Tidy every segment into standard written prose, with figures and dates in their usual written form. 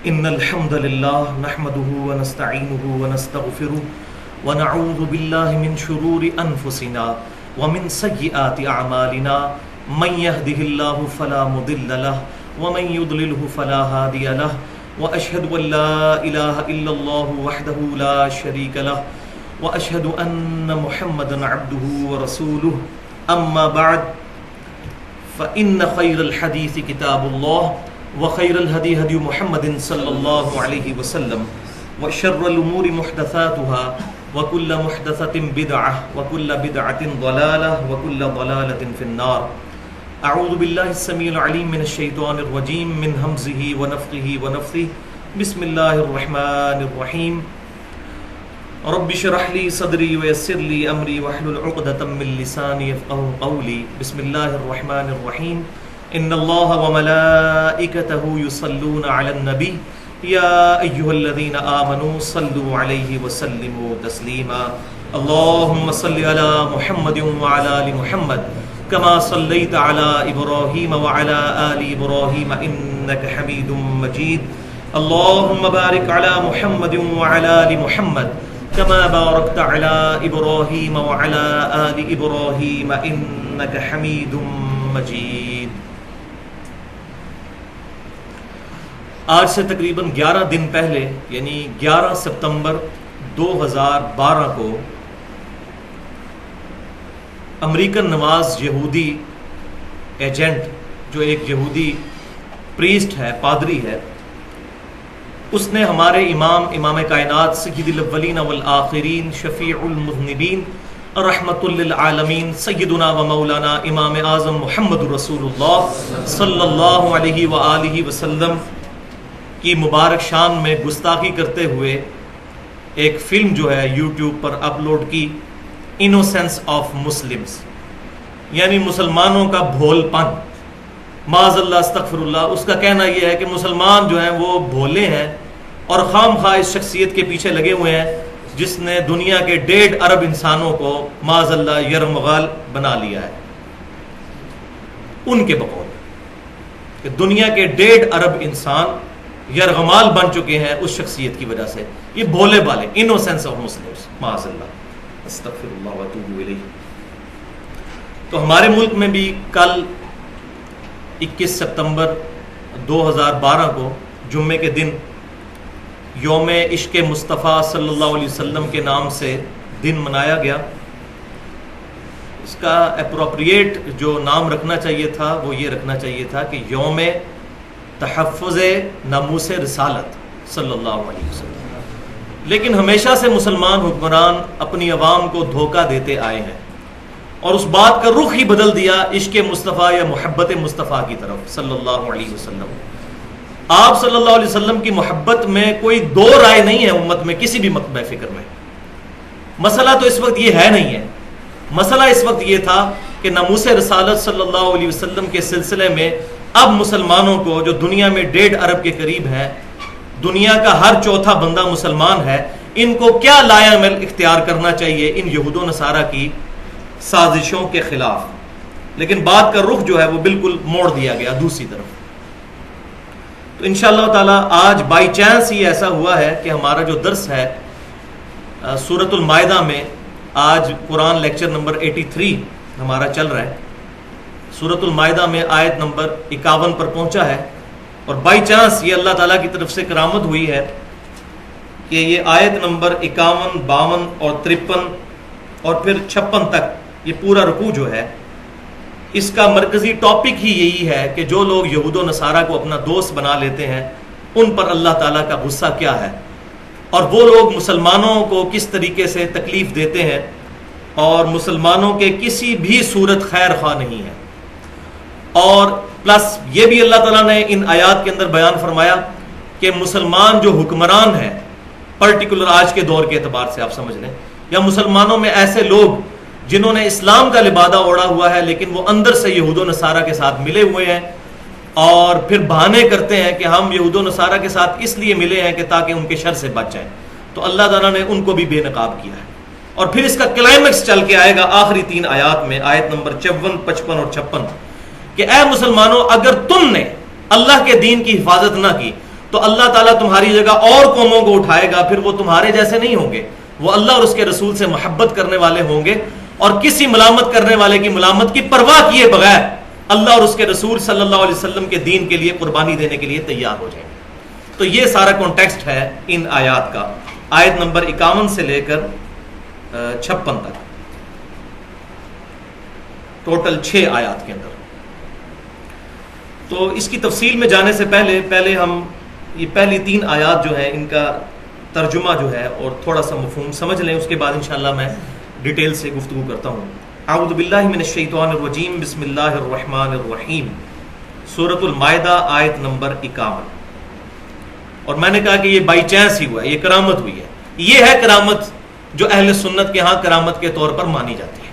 إن الحمد لله نحمده ونستعينه ونستغفره ونعوذ بالله من شرور أنفسنا ومن سيئات أعمالنا من يهده الله فلا مضل له ومن يضلله فلا هادي له وأشهد أن لا إله إلا الله وحده لا شريك له وأشهد أن محمدا عبده ورسوله أما بعد فإن خير الحديث كتاب الله وخير الهدي هدي محمد صلى الله عليه وسلم وشر الأمور محدثاتها وكل محدثة بدعة وكل بدعة ضلالة وكل ضلالة في النار. أعوذ بالله السميع العليم من الشيطان الرجيم من همزه ونفخه ونفثه. بسم الله الرحمن الرحيم. رب اشرح لي صدري ويسر لي أمري واحلل عقدة من لساني يفقهوا قولي. بسم الله الرحمن الرحيم. إن الله وملائكته يصلون على النبي يا أيها الذين آمنوا صلوا عليه وسلموا تسليما. اللهم صل على محمد وعلى آل محمد كما صليت على إبراهيم وعلى آل إبراهيم إنك حميد مجيد. اللهم بارك على محمد وعلى آل محمد كما باركت على إبراهيم وعلى آل إبراهيم إنك حميد مجيد. آج سے تقریباً 11 دن پہلے یعنی 11 ستمبر 2012 کو امریکن نواز یہودی ایجنٹ جو ایک یہودی پریسٹ ہے، پادری ہے، اس نے ہمارے امام کائنات سید الاولین والآخرین شفیع المذنبین رحمت للعالمین سیدنا و مولانا امام اعظم محمد رسول اللہ صلی اللہ علیہ وآلہ وسلم کی مبارک شان میں گستاخی کرتے ہوئے ایک فلم جو ہے یوٹیوب پر اپلوڈ کی، انوسینس آف مسلمز، یعنی مسلمانوں کا بھول پن. معاذ اللہ استغفر اللہ. اس کا کہنا یہ ہے کہ مسلمان جو ہیں وہ بھولے ہیں اور خام خواہ اس شخصیت کے پیچھے لگے ہوئے ہیں جس نے دنیا کے 1.5 ارب انسانوں کو معاذ اللہ یرمغال بنا لیا ہے. ان کے بقول کہ دنیا کے 1.5 ارب انسان یرغمال بن چکے ہیں اس شخصیت کی وجہ سے. یہ بھولے بالے، انوسینس آف مسلمز، معاذ اللہ استغفر اللہ واتوب الیہ. تو ہمارے ملک میں بھی کل 21 ستمبر 2012 کو جمعے کے دن یوم عشق مصطفیٰ صلی اللہ علیہ وسلم کے نام سے دن منایا گیا. اس کا اپروپریٹ جو نام رکھنا چاہیے تھا وہ یہ رکھنا چاہیے تھا کہ یوم تحفظ ناموس رسالت صلی اللہ علیہ وسلم. لیکن ہمیشہ سے مسلمان حکمران اپنی عوام کو دھوکہ دیتے آئے ہیں اور اس بات کا رخ ہی بدل دیا عشق مصطفیٰ یا محبت مصطفیٰ کی طرف صلی اللہ علیہ وسلم. آپ صلی اللہ علیہ وسلم کی محبت میں کوئی دو رائے نہیں ہے امت میں کسی بھی مکتبہ فکر میں. مسئلہ تو اس وقت یہ ہے نہیں ہے. مسئلہ اس وقت یہ تھا کہ ناموس رسالت صلی اللہ علیہ وسلم کے سلسلے میں اب مسلمانوں کو جو دنیا میں 1.5 ارب کے قریب ہیں، دنیا کا ہر چوتھا بندہ مسلمان ہے، ان کو کیا لایا عمل اختیار کرنا چاہیے ان یہود و نصارہ کی سازشوں کے خلاف. لیکن بات کا رخ جو ہے وہ بالکل موڑ دیا گیا دوسری طرف. تو انشاءاللہ تعالی آج بائی چانس ہی ایسا ہوا ہے کہ ہمارا جو درس ہے سورۃ المائدہ میں، آج قرآن لیکچر نمبر 83 ہمارا چل رہا ہے. سورۃ المائدہ میں آیت نمبر 51 پر پہنچا ہے اور بائی چانس یہ اللہ تعالیٰ کی طرف سے کرامت ہوئی ہے کہ یہ آیت نمبر 51، 52 اور 53 اور پھر 56 تک یہ پورا رکوع جو ہے اس کا مرکزی ٹاپک ہی یہی ہے کہ جو لوگ یہود و نصارہ کو اپنا دوست بنا لیتے ہیں ان پر اللہ تعالیٰ کا غصہ کیا ہے اور وہ لوگ مسلمانوں کو کس طریقے سے تکلیف دیتے ہیں اور مسلمانوں کے کسی بھی صورت خیر خواہ نہیں ہے. اور پلس یہ بھی اللہ تعالیٰ نے ان آیات کے اندر بیان فرمایا کہ مسلمان جو حکمران ہیں پرٹیکولر آج کے دور کے اعتبار سے آپ سمجھ لیں، یا مسلمانوں میں ایسے لوگ جنہوں نے اسلام کا لبادہ اوڑھا ہوا ہے لیکن وہ اندر سے یہود و نصارہ کے ساتھ ملے ہوئے ہیں اور پھر بہانے کرتے ہیں کہ ہم یہود و نصارہ کے ساتھ اس لیے ملے ہیں کہ تاکہ ان کے شر سے بچ جائیں. تو اللہ تعالیٰ نے ان کو بھی بے نقاب کیا ہے. اور پھر اس کا کلائمیکس چل کے آئے گا آخری 3 آیات میں، آیت نمبر 54، 55 اور 56 کہ اے مسلمانوں اگر تم نے اللہ کے دین کی حفاظت نہ کی تو اللہ تعالیٰ تمہاری جگہ اور قوموں کو اٹھائے گا، پھر وہ تمہارے جیسے نہیں ہوں گے، وہ اللہ اور اس کے رسول سے محبت کرنے والے ہوں گے، اور کسی ملامت کرنے والے کی ملامت کی پرواہ کیے بغیر اللہ اور اس کے رسول صلی اللہ علیہ وسلم کے دین کے لیے قربانی دینے کے لیے تیار ہو جائیں گے۔ تو یہ سارا کانٹیکسٹ ہے ان آیات کا، آیت نمبر 51 سے لے کر 56 تک، ٹوٹل 6 آیات کے اندر۔ تو اس کی تفصیل میں جانے سے پہلے ہم یہ پہلی 3 آیات جو ہیں ان کا ترجمہ جو ہے اور تھوڑا سا مفہوم سمجھ لیں، اس کے بعد انشاءاللہ میں ڈیٹیل سے گفتگو کرتا ہوں۔ اعوذ باللہ من الشیطان الرجیم، بسم اللہ الرحمن الرحیم، سورۃ المائدہ آیت نمبر 51۔ اور میں نے کہا کہ یہ بائی چانس ہی ہوا ہے، یہ کرامت ہوئی ہے، یہ ہے کرامت جو اہل سنت کے ہاں کرامت کے طور پر مانی جاتی ہے۔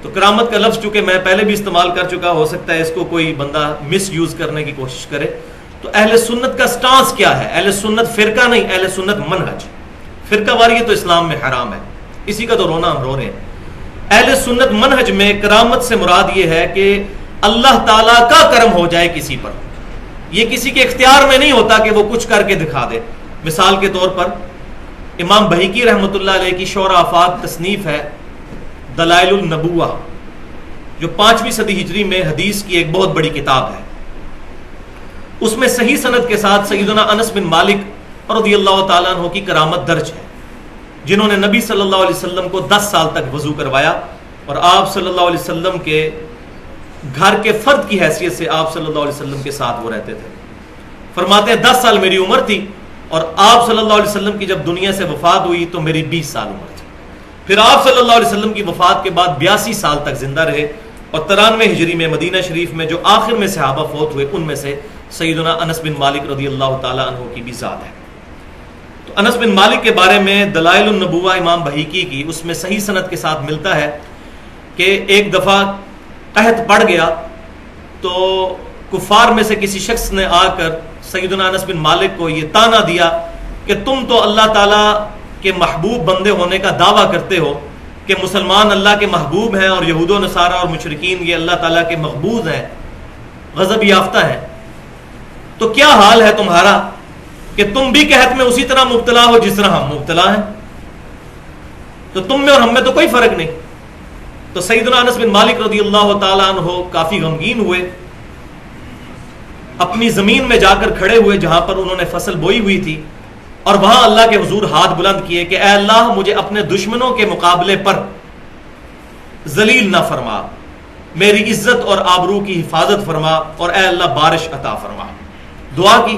تو کرامت کا لفظ چونکہ میں پہلے بھی استعمال کر چکا، ہو سکتا ہے اس کو کوئی بندہ مس یوز کرنے کی کوشش کرے، تو اہل سنت کا سٹانس کیا ہے؟ اہل سنت فرقہ نہیں، اہل سنت منہج۔ فرقہ واریت تو اسلام میں حرام ہے، اسی کا تو رونا ہم رو رہے ہیں۔ اہل سنت منہج میں کرامت سے مراد یہ ہے کہ اللہ تعالیٰ کا کرم ہو جائے کسی پر، یہ کسی کے اختیار میں نہیں ہوتا کہ وہ کچھ کر کے دکھا دے۔ مثال کے طور پر امام بہیقی رحمۃ اللہ علیہ کی شعراء آفاق تصنیف ہے دلائل النبوہ، جو 5ویں صدی ہجری میں حدیث کی ایک بہت بڑی کتاب ہے۔ اس میں صحیح سند کے ساتھ سیدنا انس بن مالک رضی اللہ تعالیٰ عنہ کی کرامت درج ہے، جنہوں نے نبی صلی اللہ علیہ وسلم کو 10 سال تک وضو کروایا، اور آپ صلی اللہ علیہ وسلم کے گھر کے فرد کی حیثیت سے آپ صلی اللہ علیہ وسلم کے ساتھ وہ رہتے تھے۔ فرماتے ہیں 10 سال میری عمر تھی، اور آپ صلی اللہ علیہ وسلم کی جب دنیا سے وفات ہوئی تو میری 20 سال عمر تھی۔ پھر آپ صلی اللہ علیہ وسلم کی وفات کے بعد 82 سال تک زندہ رہے، اور 93 ہجری میں مدینہ شریف میں جو آخر میں صحابہ فوت ہوئے ان میں سے سیدنا انس بن مالک رضی اللہ تعالیٰ عنہ کی بھی ذات ہے۔ تو انس بن مالک کے بارے میں دلائل النبوہ امام بہیقی کی، اس میں صحیح سند کے ساتھ ملتا ہے کہ ایک دفعہ قحط پڑ گیا تو کفار میں سے کسی شخص نے آ کر سیدنا انس بن مالک کو یہ طعنہ دیا کہ تم تو اللہ تعالیٰ کے محبوب بندے ہونے کا دعویٰ کرتے ہو کہ مسلمان اللہ کے محبوب ہیں اور یہود و نصارہ اور مشرکین یہ اللہ تعالیٰ کے مقبوض ہیں، غضب یافتہ ہیں، تو کیا حال ہے تمہارا کہ تم بھی قحط میں اسی طرح مبتلا ہو جس طرح ہم مبتلا ہیں؟ تو تم میں اور ہم میں تو کوئی فرق نہیں۔ تو سیدنا انس بن مالک رضی اللہ تعالیٰ عنہ کافی غمگین ہوئے، اپنی زمین میں جا کر کھڑے ہوئے جہاں پر انہوں نے فصل بوئی ہوئی تھی، اور وہاں اللہ کے حضور ہاتھ بلند کیے کہ اے اللہ مجھے اپنے دشمنوں کے مقابلے پر ذلیل نہ فرما، میری عزت اور آبرو کی حفاظت فرما، اور اے اللہ بارش عطا فرما۔ دعا کی،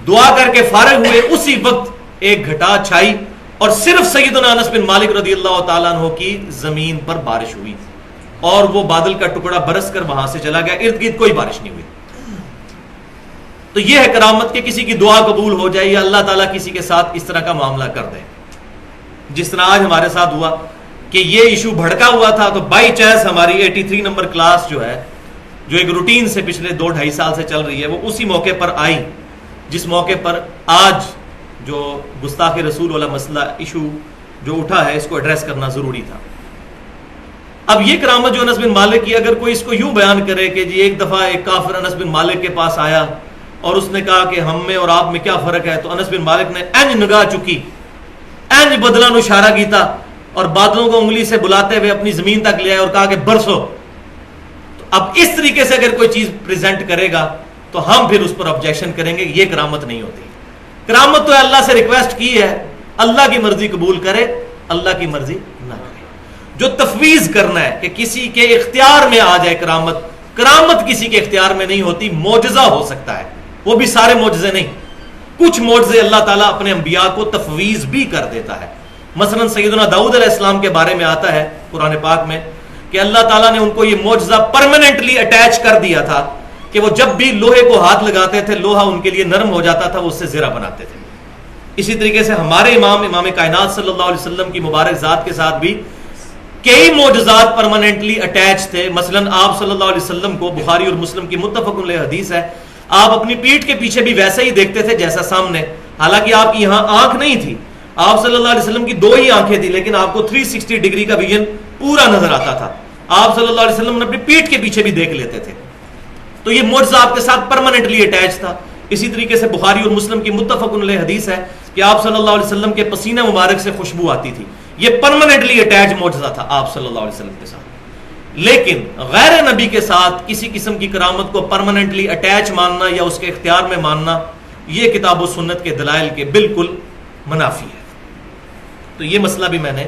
دعا کر کے فارغ ہوئے، اسی وقت ایک گھٹا چھائی اور صرف سیدنا انس بن مالک رضی اللہ تعالیٰ عنہ کی زمین پر بارش ہوئی، اور وہ بادل کا ٹکڑا برس کر وہاں سے چلا گیا، ارد گرد کوئی بارش نہیں ہوئی۔ تو یہ ہے کرامت کہ کسی کی دعا قبول ہو جائے یا اللہ تعالیٰ کسی کے ساتھ اس طرح کا معاملہ کر دے، جس طرح آج ہمارے ساتھ ہوا کہ یہ ایشو بھڑکا ہوا تھا، تو بائی چانس ہماری 83 نمبر کلاس جو ہے، جو ایک روٹین سے پچھلے 2-2.5 سال سے چل رہی ہے، وہ اسی موقع پر آئی جس موقع پر آج جو گستاخ رسول والا مسئلہ ایشو جو اٹھا ہے اس کو ایڈریس کرنا ضروری تھا۔ اب یہ کرامت جو انس بن مالک کی، اگر کوئی اس کو یوں بیان کرے کہ جی ایک دفعہ ایک کافر انس بن مالک کے پاس آیا اور اس نے کہا کہ ہم میں اور آپ میں کیا فرق ہے، تو انس بن مالک نے اینج نگاہ چکی، اینج بدلاں نو اشارہ کیتا اور بادلوں کو انگلی سے بلاتے ہوئے اپنی زمین تک لے آئے اور کہا کہ برسو۔ تو اب اس طریقے سے اگر کوئی چیز پریزنٹ کرے گا تو ہم پھر اس پر آبجیکشن کریں گے، یہ کرامت نہیں ہوتی۔ کرامت تو اللہ سے ریکویسٹ کی ہے، اللہ کی مرضی قبول کرے، اللہ کی مرضی نہ کرے۔ جو تفویض کرنا ہے کہ کسی کے اختیار میں آ جائے کرامت، کرامت کسی کے اختیار میں نہیں ہوتی، معجزہ ہو سکتا ہے، وہ بھی سارے معجزے نہیں، کچھ معجزے اللہ تعالیٰ اپنے انبیاء کو تفویض بھی کر دیتا ہے۔ مثلا سیدنا داؤد علیہ السلام کے بارے میں آتا ہے قرآن پاک میں کہ اللہ تعالیٰ نے ان کو یہ معجزہ پرماننٹلی اٹیچ کر دیا تھا کہ وہ جب بھی لوہے کو ہاتھ لگاتے تھے لوہا ان کے لیے نرم ہو جاتا تھا، وہ اس سے زرہ بناتے تھے۔ اسی طریقے سے ہمارے امام کائنات صلی اللہ علیہ وسلم کی مبارک ذات کے ساتھ بھی کئی معجزات پرماننٹلی اٹیچ تھے۔ مثلا آپ صلی اللہ علیہ وسلم کو، بخاری اور مسلم کی متفق علیہ حدیث ہے، آپ اپنی پیٹھ کے پیچھے بھی ویسا ہی دیکھتے تھے جیسا سامنے، حالانکہ آپ کی یہاں آنکھ نہیں تھی، آپ صلی اللہ علیہ وسلم کی 2 ہی آنکھیں تھی، لیکن آپ کو 360 ڈگری کا ویژن پورا نظر آتا تھا۔ آپ صلی اللہ علیہ وسلم نے اپنی پیٹھ کے پیچھے بھی دیکھ لیتے تھے۔ تو یہ معجزہ آپ کے ساتھ پرماننٹلی اٹیچ تھا۔ اسی طریقے سے بخاری اور مسلم کی متفق علیہ حدیث ہے کہ آپ صلی اللہ علیہ وسلم کے پسینہ مبارک سے خوشبو آتی تھی. یہ پرماننٹلی اٹیچ معجزہ تھا آپ صلی اللہ علیہ وسلم کے ساتھ. لیکن غیر نبی کے ساتھ کسی قسم کی کرامت کو پرماننٹلی اٹیچ ماننا یا اس کے اختیار میں ماننا یہ کتاب و سنت کے دلائل کے بالکل منافی ہے. تو یہ مسئلہ بھی میں نے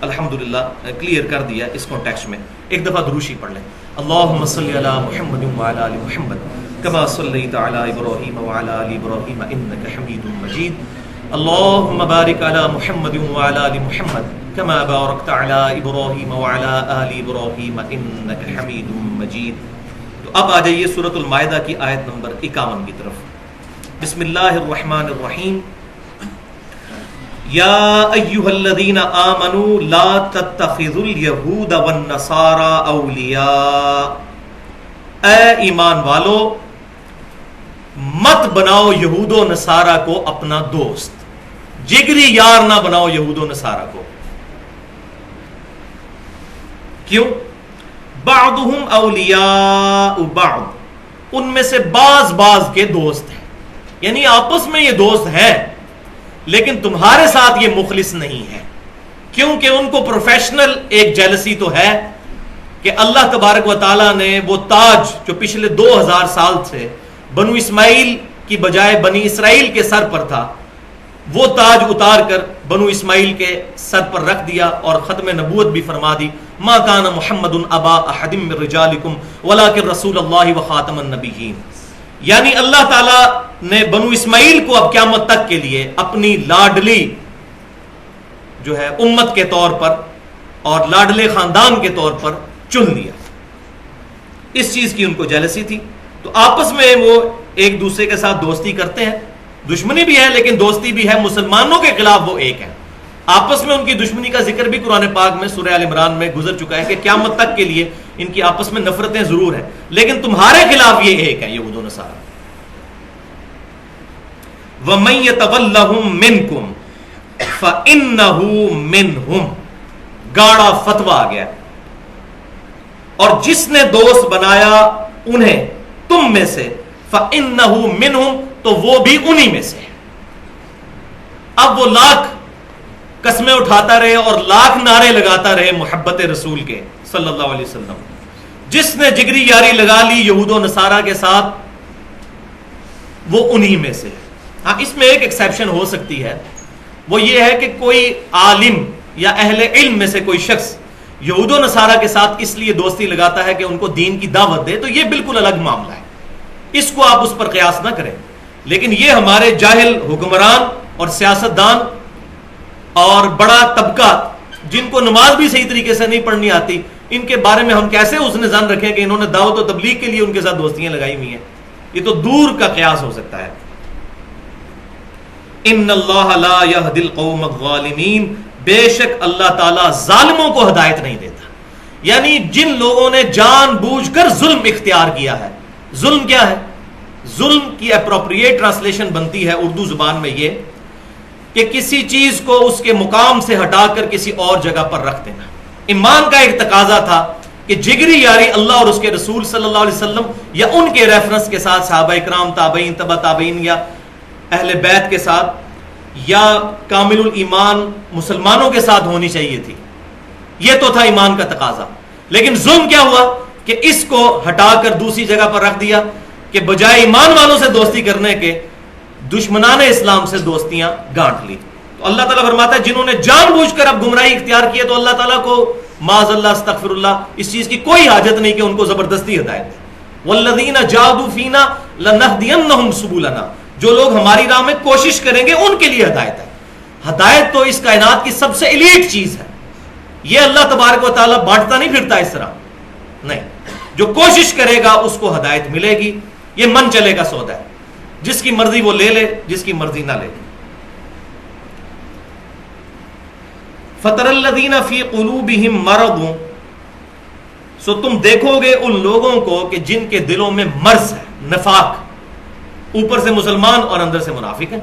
الحمدللہ کلیئر کر دیا اس کانٹیکسٹ میں. ایک دفعہ دروشی پڑھ لیں. اللہم صلی علی محمد وعلی آل محمد کما صلیت علی ابراہیم وعلی آل ابراہیم انک حمید مجید. اللہم بارک علی محمد وعلی آل محمد کما بارکت علی ابراہیم وعلی آل ابراہیم انک حمید مجید. تو اب آ جائیے سورۃ المائدہ کی آیت نمبر 51 کی طرف. بسم اللہ الرحمن الرحیم. یا ایھا الذین آمنوا لا تتخذوا اليہود والنصارى اولیاء. اے ایمان والو مت بناؤ یہود و نصارہ کو اپنا دوست، جگری یار نہ بناؤ یہود و نصارہ کو. کیوں؟ بعضهم اولیاء بعض، ان میں سے بعض کے دوست ہیں، یعنی آپس میں یہ دوست ہیں لیکن تمہارے ساتھ یہ مخلص نہیں ہے. کیونکہ ان کو پروفیشنل ایک جیلسی تو ہے کہ اللہ تبارک و تعالیٰ نے وہ تاج جو پچھلے 2000 سال سے بنو اسماعیل کی بجائے بنی اسرائیل کے سر پر تھا، وہ تاج اتار کر بنو اسماعیل کے سر پر رکھ دیا اور ختم نبوت بھی فرما دی. ما کان محمد ابا احد من رجالکم ولکن رسول اللہ وخاتم النبیین. یعنی اللہ تعالیٰ نے بنو اسماعیل کو اب قیامت تک کے لیے اپنی لاڈلی جو ہے امت کے طور پر اور لاڈلے خاندان کے طور پر چن لیا. اس چیز کی ان کو جیلسی تھی. تو آپس میں وہ ایک دوسرے کے ساتھ دوستی کرتے ہیں، دشمنی بھی ہے لیکن دوستی بھی ہے. مسلمانوں کے خلاف وہ ایک ہے. آپس میں ان کی دشمنی کا ذکر بھی قرآن پاک میں سورہ آل عمران میں گزر چکا ہے کہ قیامت تک کے لیے ان کی آپس میں نفرتیں ضرور ہیں لیکن تمہارے خلاف یہ ایک ہے یہود و نصارہ. وَمَن يَتَوَلَّهُم مِّنكُمْ فَإِنَّهُ مِنْهُمْ. گاڑا فتویٰ آ گیا. اور جس نے دوست بنایا انہیں تم میں سے فَإِنَّهُ مِنْهُمْ، تو وہ بھی انہی میں سے. اب وہ لاکھ قسمیں اٹھاتا رہے اور لاکھ نعرے لگاتا رہے محبت رسول کے صلی اللہ علیہ وسلم، جس نے جگری یاری لگا لی یہود و نصارہ کے ساتھ وہ انہی میں سے. ہاں اس میں ایک ایکسیپشن ہو سکتی ہے، وہ یہ ہے کہ کوئی عالم یا اہل علم میں سے کوئی شخص یہود و نصارہ کے ساتھ اس لیے دوستی لگاتا ہے کہ ان کو دین کی دعوت دے، تو یہ بالکل الگ معاملہ ہے، اس کو آپ اس پر قیاس نہ کریں. لیکن یہ ہمارے جاہل حکمران اور سیاستدان اور بڑا طبقہ جن کو نماز بھی صحیح طریقے سے نہیں پڑھنی آتی، ان کے بارے میں ہم کیسے حسن ظن رکھیں کہ انہوں نے دعوت و تبلیغ کے لیے ان کے ساتھ دوستیاں لگائی ہوئی ہیں. یہ تو دور کا قیاس ہو سکتا ہے. ان اللہ لا یہدی القوم الظالمین. بے شک اللہ تعالیٰ ظالموں کو ہدایت نہیں دیتا. یعنی جن لوگوں نے جان بوجھ کر ظلم اختیار کیا ہے. ظلم کیا ہے؟ ظلم کی اپروپریٹ ٹرانسلیشن بنتی ہے اردو زبان میں یہ کہ کسی چیز کو اس کے مقام سے ہٹا کر کسی اور جگہ پر رکھ دینا. ایمان کا ایک تقاضا تھا کہ جگری یاری اللہ اور اس کے رسول صلی اللہ علیہ وسلم یا ان کے ریفرنس کے ساتھ صحابہ اکرام، تابعین، تبع تابعین یا اہل بیت کے ساتھ یا کامل الایمان مسلمانوں کے ساتھ ہونی چاہیے تھی. یہ تو تھا ایمان کا تقاضا. لیکن ظلم کیا ہوا کہ اس کو ہٹا کر دوسری جگہ پر رکھ دیا کہ بجائے ایمان والوں سے دوستی کرنے کے دشمنان اسلام سے دوستیاں گانٹ لی. تو اللہ تعالیٰ فرماتا ہے جنہوں نے جان بوجھ کر اب گمراہی اختیار کی ہے تو اللہ تعالیٰ کو معاذ اللہ استغفر اللہ اس چیز کی کوئی حاجت نہیں کہ ان کو زبردستی ہدایت دے. والذین جاہدوا فینا لنہدینہم سبلنا. جو لوگ ہماری راہ میں کوشش کریں گے ان کے لیے ہدایت ہے. ہدایت تو اس کائنات کی سب سے ایلیٹ چیز ہے. یہ اللہ تبارک و تعالیٰ بانٹتا نہیں پھرتا اس طرح نہیں. جو کوشش کرے گا اس کو ہدایت ملے گی. یہ من چلے گا سودا ہے. جس کی مرضی وہ لے لے، جس کی مرضی نہ لے. فَتَرَى الَّذِينَ فِي قُلُوبِهِم مَّرَضٌ. سو تم دیکھو گے ان لوگوں کو کہ جن کے دلوں میں مرض ہے، نفاق، اوپر سے مسلمان اور اندر سے منافق ہیں.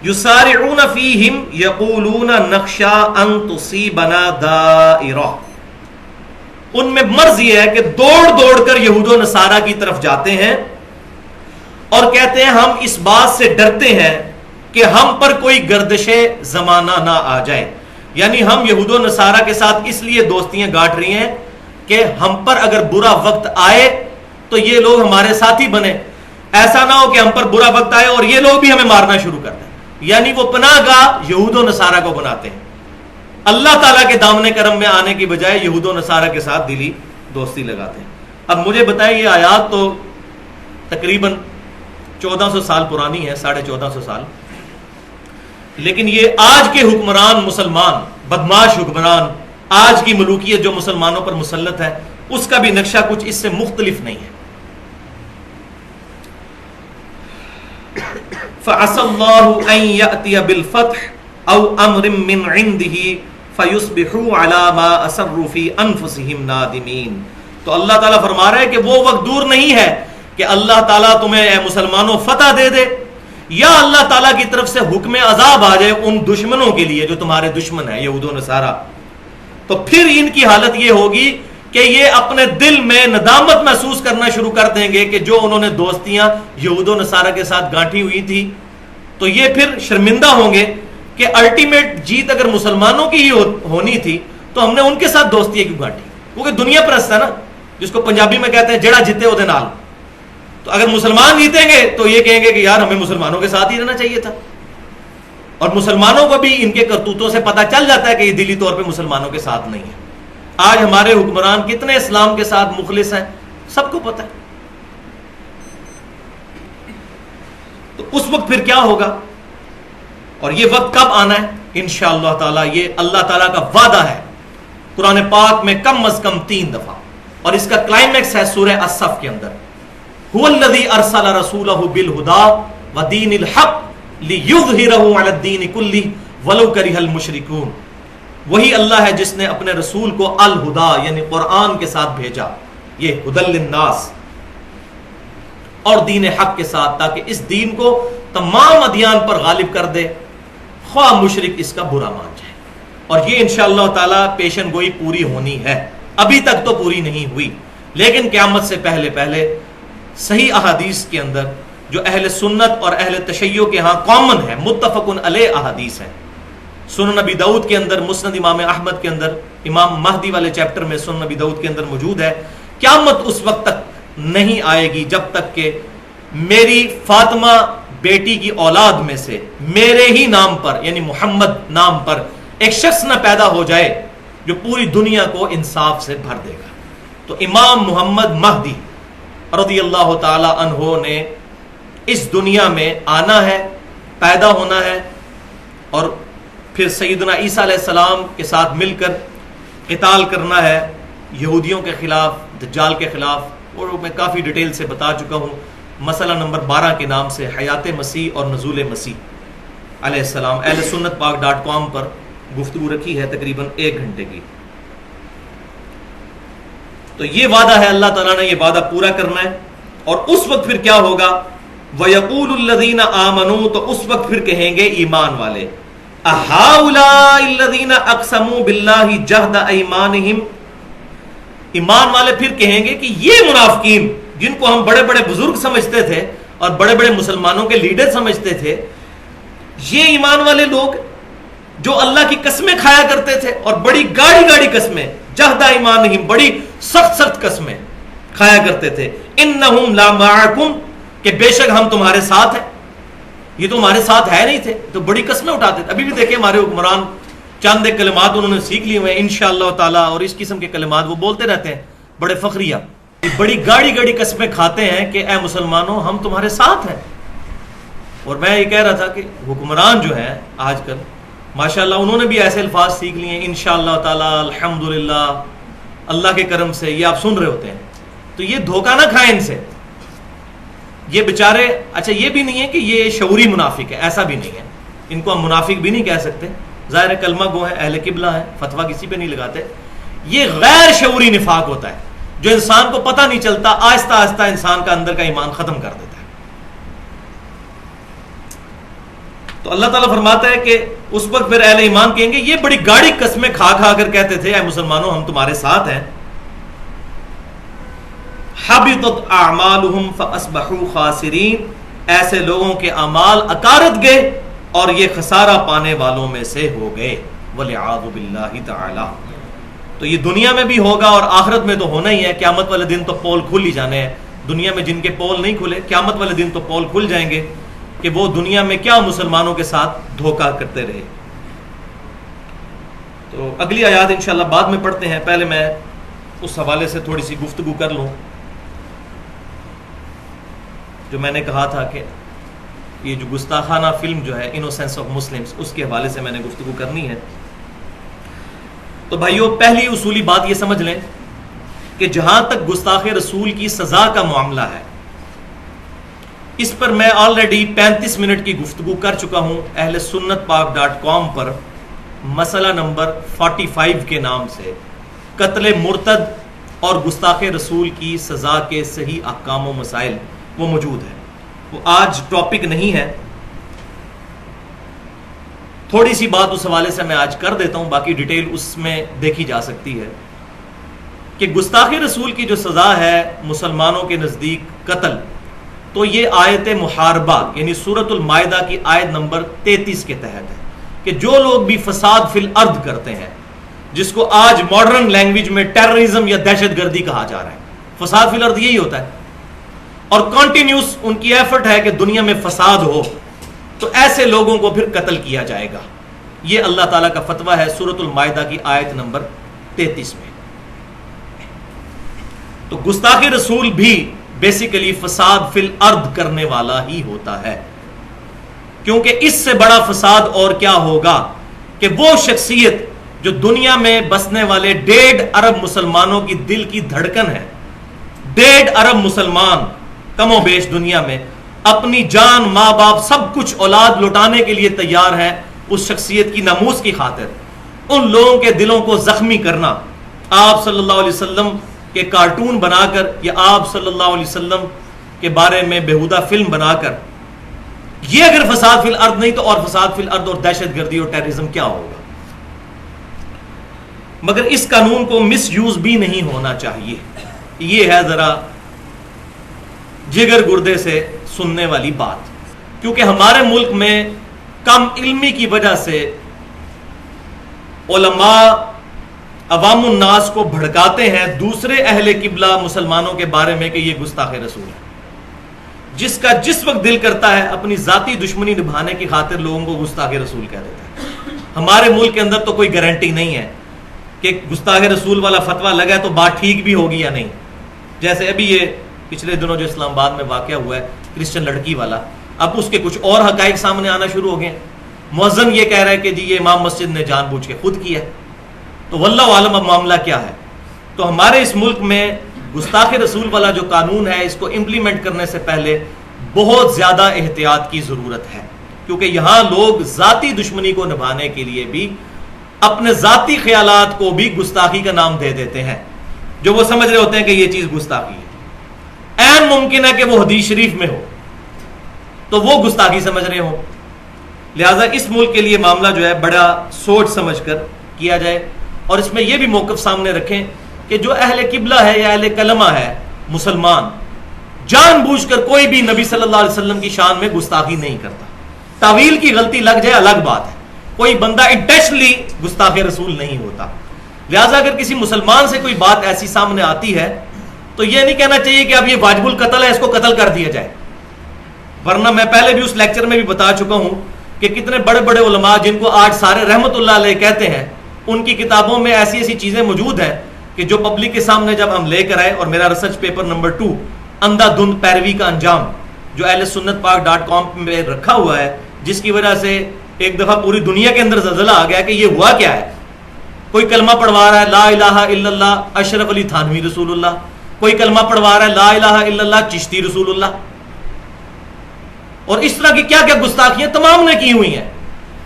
يُسَارِعُونَ فِيهِمْ يَقُولُونَ نَخْشَىٰ أَن تُصِيبَنَا دَائِرَةٌ. ان میں مرض یہ ہے کہ دوڑ دوڑ کر یہود و نصارہ کی طرف جاتے ہیں اور کہتے ہیں ہم اس بات سے ڈرتے ہیں کہ ہم پر کوئی گردش زمانہ نہ آ جائے. یعنی ہم یہود و نصارہ کے ساتھ اس لیے دوستیاں گاٹ رہی ہیں کہ ہم پر اگر برا وقت آئے تو یہ لوگ ہمارے ساتھی بنے. ایسا نہ ہو کہ ہم پر برا وقت آئے اور یہ لوگ بھی ہمیں مارنا شروع کر دیں. یعنی وہ پناہ گاہ یہود و نصارہ کو بناتے ہیں. اللہ تعالیٰ کے دامن کرم میں آنے کی بجائے یہود و نصارہ کے ساتھ دلی دوستی لگاتے ہیں. اب مجھے بتائیں یہ آیات تو تقریباً 1400 سال پرانی ہے, 1450 سال, لیکن یہ آج کے حکمران مسلمان, بدماش حکمران, آج کی ملوکیت جو مسلمانوں پر مسلط ہے, اس کا بھی نقشہ کچھ اس سے مختلف نہیں ہے. فَعَسَى اللَّهُ أَن يَأْتِيَ بِالْفَتْحِ أَوْ أَمْرٍ مِّنْ عِنْدِهِ فَيُصْبِحُوا عَلَى مَا أَسَرُّوا فِي أَنفُسِهِمْ نَادِمِينَ. تو اللہ تعالیٰ فرما رہا ہے کہ وہ وقت دور نہیں ہے کہ اللہ تعالیٰ تمہیں اے مسلمانوں فتح دے دے, یا اللہ تعالیٰ کی طرف سے حکم عذاب آ جائے ان دشمنوں کے لیے جو تمہارے دشمن ہیں یہود و نصارہ. تو پھر ان کی حالت یہ ہوگی کہ یہ اپنے دل میں ندامت محسوس کرنا شروع کر دیں گے کہ جو انہوں نے دوستیاں یہود و نصارہ کے ساتھ گانٹھی ہوئی تھی, تو یہ پھر شرمندہ ہوں گے کہ الٹیمیٹ جیت اگر مسلمانوں کی ہی ہونی تھی تو ہم نے ان کے ساتھ دوستیاں کیوں گانٹھی. کیونکہ دنیا پرست ہے نا, جس کو پنجابی میں کہتے ہیں جڑا جیتے وہ دے نال. تو اگر مسلمان جیتیں گے تو یہ کہیں گے کہ یار ہمیں مسلمانوں کے ساتھ ہی رہنا چاہیے تھا. اور مسلمانوں کو بھی ان کے کرتوتوں سے پتہ چل جاتا ہے کہ یہ دلی طور پہ مسلمانوں کے ساتھ نہیں ہے. آج ہمارے حکمران کتنے اسلام کے ساتھ مخلص ہیں سب کو پتہ ہے. تو اس وقت پھر کیا ہوگا, اور یہ وقت کب آنا ہے انشاءاللہ تعالی, یہ اللہ تعالیٰ کا وعدہ ہے قرآن پاک میں کم از کم 3 دفعہ, اور اس کا کلائمیکس ہے سورہ الصف کے اندر. هو الذی ارسل رسولہ بالہدی ودین الحق لیظہرہ علی الدین کلہ ولو کرہ المشرکون. وہی اللہ ہے جس نے اپنے رسول کو الہدا یعنی قرآن کے ساتھ بھیجا, یہ ہدی للناس, اور دین حق کے ساتھ, تاکہ اس دین کو تمام ادیان پر غالب کر دے خواہ مشرک اس کا برا مان جائے. اور یہ انشاءاللہ تعالی پیشن گوئی پوری ہونی ہے. ابھی تک تو پوری نہیں ہوئی, لیکن قیامت سے پہلے پہلے صحیح احادیث کے اندر جو اہل سنت اور اہل تشیع کے ہاں کامن ہے, متفقن علیہ احادیث ہیں. سنن نبی داؤد کے اندر, مسند امام احمد کے اندر, امام مہدی والے چیپٹر میں سنن نبی داؤد کے اندر موجود ہے. قیامت اس وقت تک نہیں آئے گی جب تک کہ میری فاطمہ بیٹی کی اولاد میں سے میرے ہی نام پر یعنی محمد نام پر ایک شخص نہ پیدا ہو جائے جو پوری دنیا کو انصاف سے بھر دے گا. تو امام محمد مہدی رضی اللہ تعالی عنہ نے اس دنیا میں آنا ہے, پیدا ہونا ہے, اور پھر سیدنا عیسیٰ علیہ السلام کے ساتھ مل کر قتال کرنا ہے یہودیوں کے خلاف, دجال کے خلاف. اور میں کافی ڈیٹیل سے بتا چکا ہوں مسئلہ نمبر 12 کے نام سے, حیات مسیح اور نزول مسیح علیہ السلام. اہل سنت پاک .com پر گفتگو رکھی ہے تقریباً 1 گھنٹے کی. تو یہ وعدہ ہے, اللہ تعالیٰ نے یہ وعدہ پورا کرنا ہے. اور اس وقت پھر کیا ہوگا, وَيَقُولُ الَّذِينَ آمَنُوا, تو اس وقت پھر کہیں گے ایمان والے, أَهَؤُلَاءِ الَّذِينَ أَقْسَمُوا بِاللَّهِ جَهْدَ أَيْمَانِهِمْ, ایمان والے پھر کہیں گے کہ یہ منافقین جن کو ہم بڑے بڑے بزرگ سمجھتے تھے اور بڑے بڑے مسلمانوں کے لیڈر سمجھتے تھے, یہ ایمان والے لوگ جو اللہ کی قسمیں کھایا کرتے تھے اور بڑی گاڑی گاڑی قسمیں, جہد ایمانہم, بڑی سخت سخت قسمیں کھایا کرتے تھے, انہم لا معکم, کہ بے شک ہم تمہارے ساتھ ہیں. یہ تو ہمارے ساتھ ہے نہیں تھے, تو بڑی قسمیں اٹھاتے تھے. ابھی بھی دیکھیں ہمارے حکمران چند ایک کلمات انہوں نے سیکھ لیے ہوئے ہیں انشاءاللہ تعالی, اور اس قسم کے کلمات وہ بولتے رہتے ہیں بڑے فخریہ, بڑی گاڑی گاڑی قسمیں کھاتے ہیں کہ اے مسلمانوں ہم تمہارے ساتھ ہیں. اور میں یہ کہہ رہا تھا کہ حکمران جو ہیں آج کل ماشاءاللہ انہوں نے بھی ایسے الفاظ سیکھ لیے ہیں انشاءاللہ تعالی, الحمدللہ, اللہ کے کرم سے. یہ آپ سن رہے ہوتے ہیں, تو یہ دھوکہ نہ کھائیں ان سے. یہ بیچارے, اچھا یہ بھی نہیں ہے کہ یہ شعوری منافق ہے, ایسا بھی نہیں ہے, ان کو ہم منافق بھی نہیں کہہ سکتے, ظاہر کلمہ گو ہے, اہل قبلہ ہے, فتویٰ کسی پہ نہیں لگاتے. یہ غیر شعوری نفاق ہوتا ہے جو انسان کو پتہ نہیں چلتا, آہستہ آہستہ انسان کا اندر کا ایمان ختم کر دیتا ہے. تو اللہ تعالیٰ فرماتا ہے کہ اس وقت پھر اہل ایمان کہیں گے, یہ بڑی گاڑی قسمیں کھا کھا کر کہتے تھے اے مسلمانوں ہم تمہارے ساتھ ہیں. حبطت اعمالهم فاصبحوا خاسرین، ایسے لوگوں کے اعمال اکارت گئے اور یہ خسارہ پانے والوں میں سے ہو گئے، والعیاذ باللہ تعالی۔ تو یہ دنیا میں بھی ہوگا اور آخرت میں تو ہونا ہی ہے۔ قیامت والے دن تو پول کھل ہی جانے ہیں۔ دنیا میں جن کے پول نہیں کھلے، قیامت والے دن تو پول کھل جائیں گے کہ وہ دنیا میں کیا مسلمانوں کے ساتھ دھوکہ کرتے رہے۔ تو اگلی آیات انشاءاللہ بعد میں پڑھتے ہیں، پہلے میں اس حوالے سے تھوڑی سی گفتگو کر لوں جو میں نے کہا تھا کہ یہ جو گستاخانہ فلم جو ہے انوسینس آف مسلمز، اس کے حوالے سے میں نے گفتگو کرنی ہے۔ تو بھائیو، پہلی اصولی بات یہ سمجھ لیں کہ جہاں تک گستاخ رسول کی سزا کا معاملہ ہے، اس پر میں آلریڈی 35 منٹ کی گفتگو کر چکا ہوں اہل سنت پاک.com پر، مسئلہ نمبر 45 کے نام سے، قتل مرتد اور گستاخ رسول کی سزا کے صحیح احکام و مسائل، وہ موجود ہے۔ وہ آج ٹاپک نہیں ہے، تھوڑی سی بات اس حوالے سے میں آج کر دیتا ہوں، باقی ڈیٹیل اس میں دیکھی جا سکتی ہے کہ گستاخ رسول کی جو سزا ہے مسلمانوں کے نزدیک قتل، تو یہ آیت محاربہ یعنی سورۃ المائدہ کی آیت نمبر 33 کے تحت ہے کہ جو لوگ بھی فساد فی الارض کرتے ہیں، جس کو آج ماڈرن لینگویج میں ٹیررزم یا دہشت گردی کہا جا رہا ہے، فساد فی الارض یہی ہوتا ہے، اور کنٹینیوس ان کی ایفرٹ ہے کہ دنیا میں فساد ہو، تو ایسے لوگوں کو پھر قتل کیا جائے گا۔ یہ اللہ تعالیٰ کا فتویٰ ہے سورۃ المائدہ کی آیت نمبر 33 میں۔ تو گستاخ رسول بھی بیسیکلی فساد فی الارض کرنے والا ہی ہوتا ہے، کیونکہ اس سے بڑا فساد اور کیا ہوگا کہ وہ شخصیت جو دنیا میں بسنے والے 1.5 ارب مسلمانوں کی دل کی دھڑکن ہے، 1.5 ارب مسلمان کم و بیش دنیا میں اپنی جان، ماں باپ، سب کچھ اولاد لوٹانے کے لیے تیار ہے اس شخصیت کی ناموس کی خاطر، ان لوگوں کے دلوں کو زخمی کرنا، آپ صلی اللہ علیہ وسلم کے کارٹون بنا کر یا آپ صلی اللہ علیہ وسلم کے بارے میں بیہودہ فلم بنا کر، یہ اگر فساد فی الارض نہیں تو اور فساد فی الارض اور دہشت گردی اور ٹیررزم کیا ہوگا؟ مگر اس قانون کو مس یوز بھی نہیں ہونا چاہیے، یہ ہے ذرا جگر گردے سے سننے والی بات، کیونکہ ہمارے ملک میں کم علمی کی وجہ سے علماء عوام الناس کو بھڑکاتے ہیں دوسرے اہل قبلہ مسلمانوں کے بارے میں کہ یہ گستاخ رسول ہے، جس کا جس وقت دل کرتا ہے اپنی ذاتی دشمنی نبھانے کی خاطر لوگوں کو گستاخ رسول کہہ دیتا ہے۔ ہمارے ملک کے اندر تو کوئی گارنٹی نہیں ہے کہ گستاخ رسول والا فتویٰ لگا ہے تو بات ٹھیک بھی ہوگی یا نہیں۔ جیسے ابھی یہ پچھلے دنوں جو اسلام آباد میں واقعہ ہوا ہے کرسچن لڑکی والا، اب اس کے کچھ اور حقائق سامنے آنا شروع ہو گئے ہیں۔ مؤذن یہ کہہ رہا ہے کہ جی یہ امام مسجد نے جان بوجھ کے خود کیا ہے، تو واللہ عالم اب معاملہ کیا ہے۔ تو ہمارے اس ملک میں گستاخ رسول والا جو قانون ہے، اس کو امپلیمنٹ کرنے سے پہلے بہت زیادہ احتیاط کی ضرورت ہے، کیونکہ یہاں لوگ ذاتی دشمنی کو نبھانے کے لیے بھی اپنے ذاتی خیالات کو بھی گستاخی کا نام دے دیتے ہیں، جو وہ سمجھ رہے ہوتے ہیں کہ یہ چیز گستاخی ہے۔ عین ممکن ہے کہ وہ حدیث شریف میں ہو تو وہ گستاخی سمجھ رہے ہوں۔ لہٰذا اس ملک کے لیے معاملہ جو ہے بڑا سوچ سمجھ کر کیا جائے، اور اس میں یہ بھی موقف سامنے رکھیں کہ جو اہل قبلہ ہے یا اہل کلمہ ہے مسلمان، جان بوجھ کر کوئی بھی نبی صلی اللہ علیہ وسلم کی شان میں گستاخی نہیں کرتا۔ تعویل کی غلطی لگ جائے الگ بات ہے، کوئی بندہ انٹینشنلی گستاخ رسول نہیں ہوتا۔ لہٰذا اگر کسی مسلمان سے کوئی بات ایسی سامنے آتی ہے تو یہ نہیں کہنا چاہیے کہ اب یہ واجب القتل ہے، اس کو قتل کر دیا جائے، ورنہ میں پہلے بھی اس لیکچر میں بھی بتا چکا ہوں کہ کتنے بڑے بڑے علماء جن کو آج سارے رحمت اللہ علیہ کہتے ہیں، ان کی کتابوں میں ایسی ایسی چیزیں موجود ہیں کہ جو پبلک کے سامنے جب ہم لے کر آئے، اور میرا ریسرچ پیپر نمبر 2 اندھا دھند پیروی کا انجام جو اہل سنت پاک.com میں رکھا ہوا ہے، جس کی وجہ سے ایک دفعہ پوری دنیا کے اندر زلزلہ آ گیا کہ یہ ہوا کیا ہے۔ کوئی کلمہ پڑھوا رہا ہے لا الہ الا اللہ اشرف علی تھانوی رسول اللہ، کوئی کلمہ پڑھوا رہا ہے لا الہ الا اللہ چشتی رسول اللہ، اور اس طرح کی کیا کیا گستاخیاں تمام نے کی ہوئی ہیں۔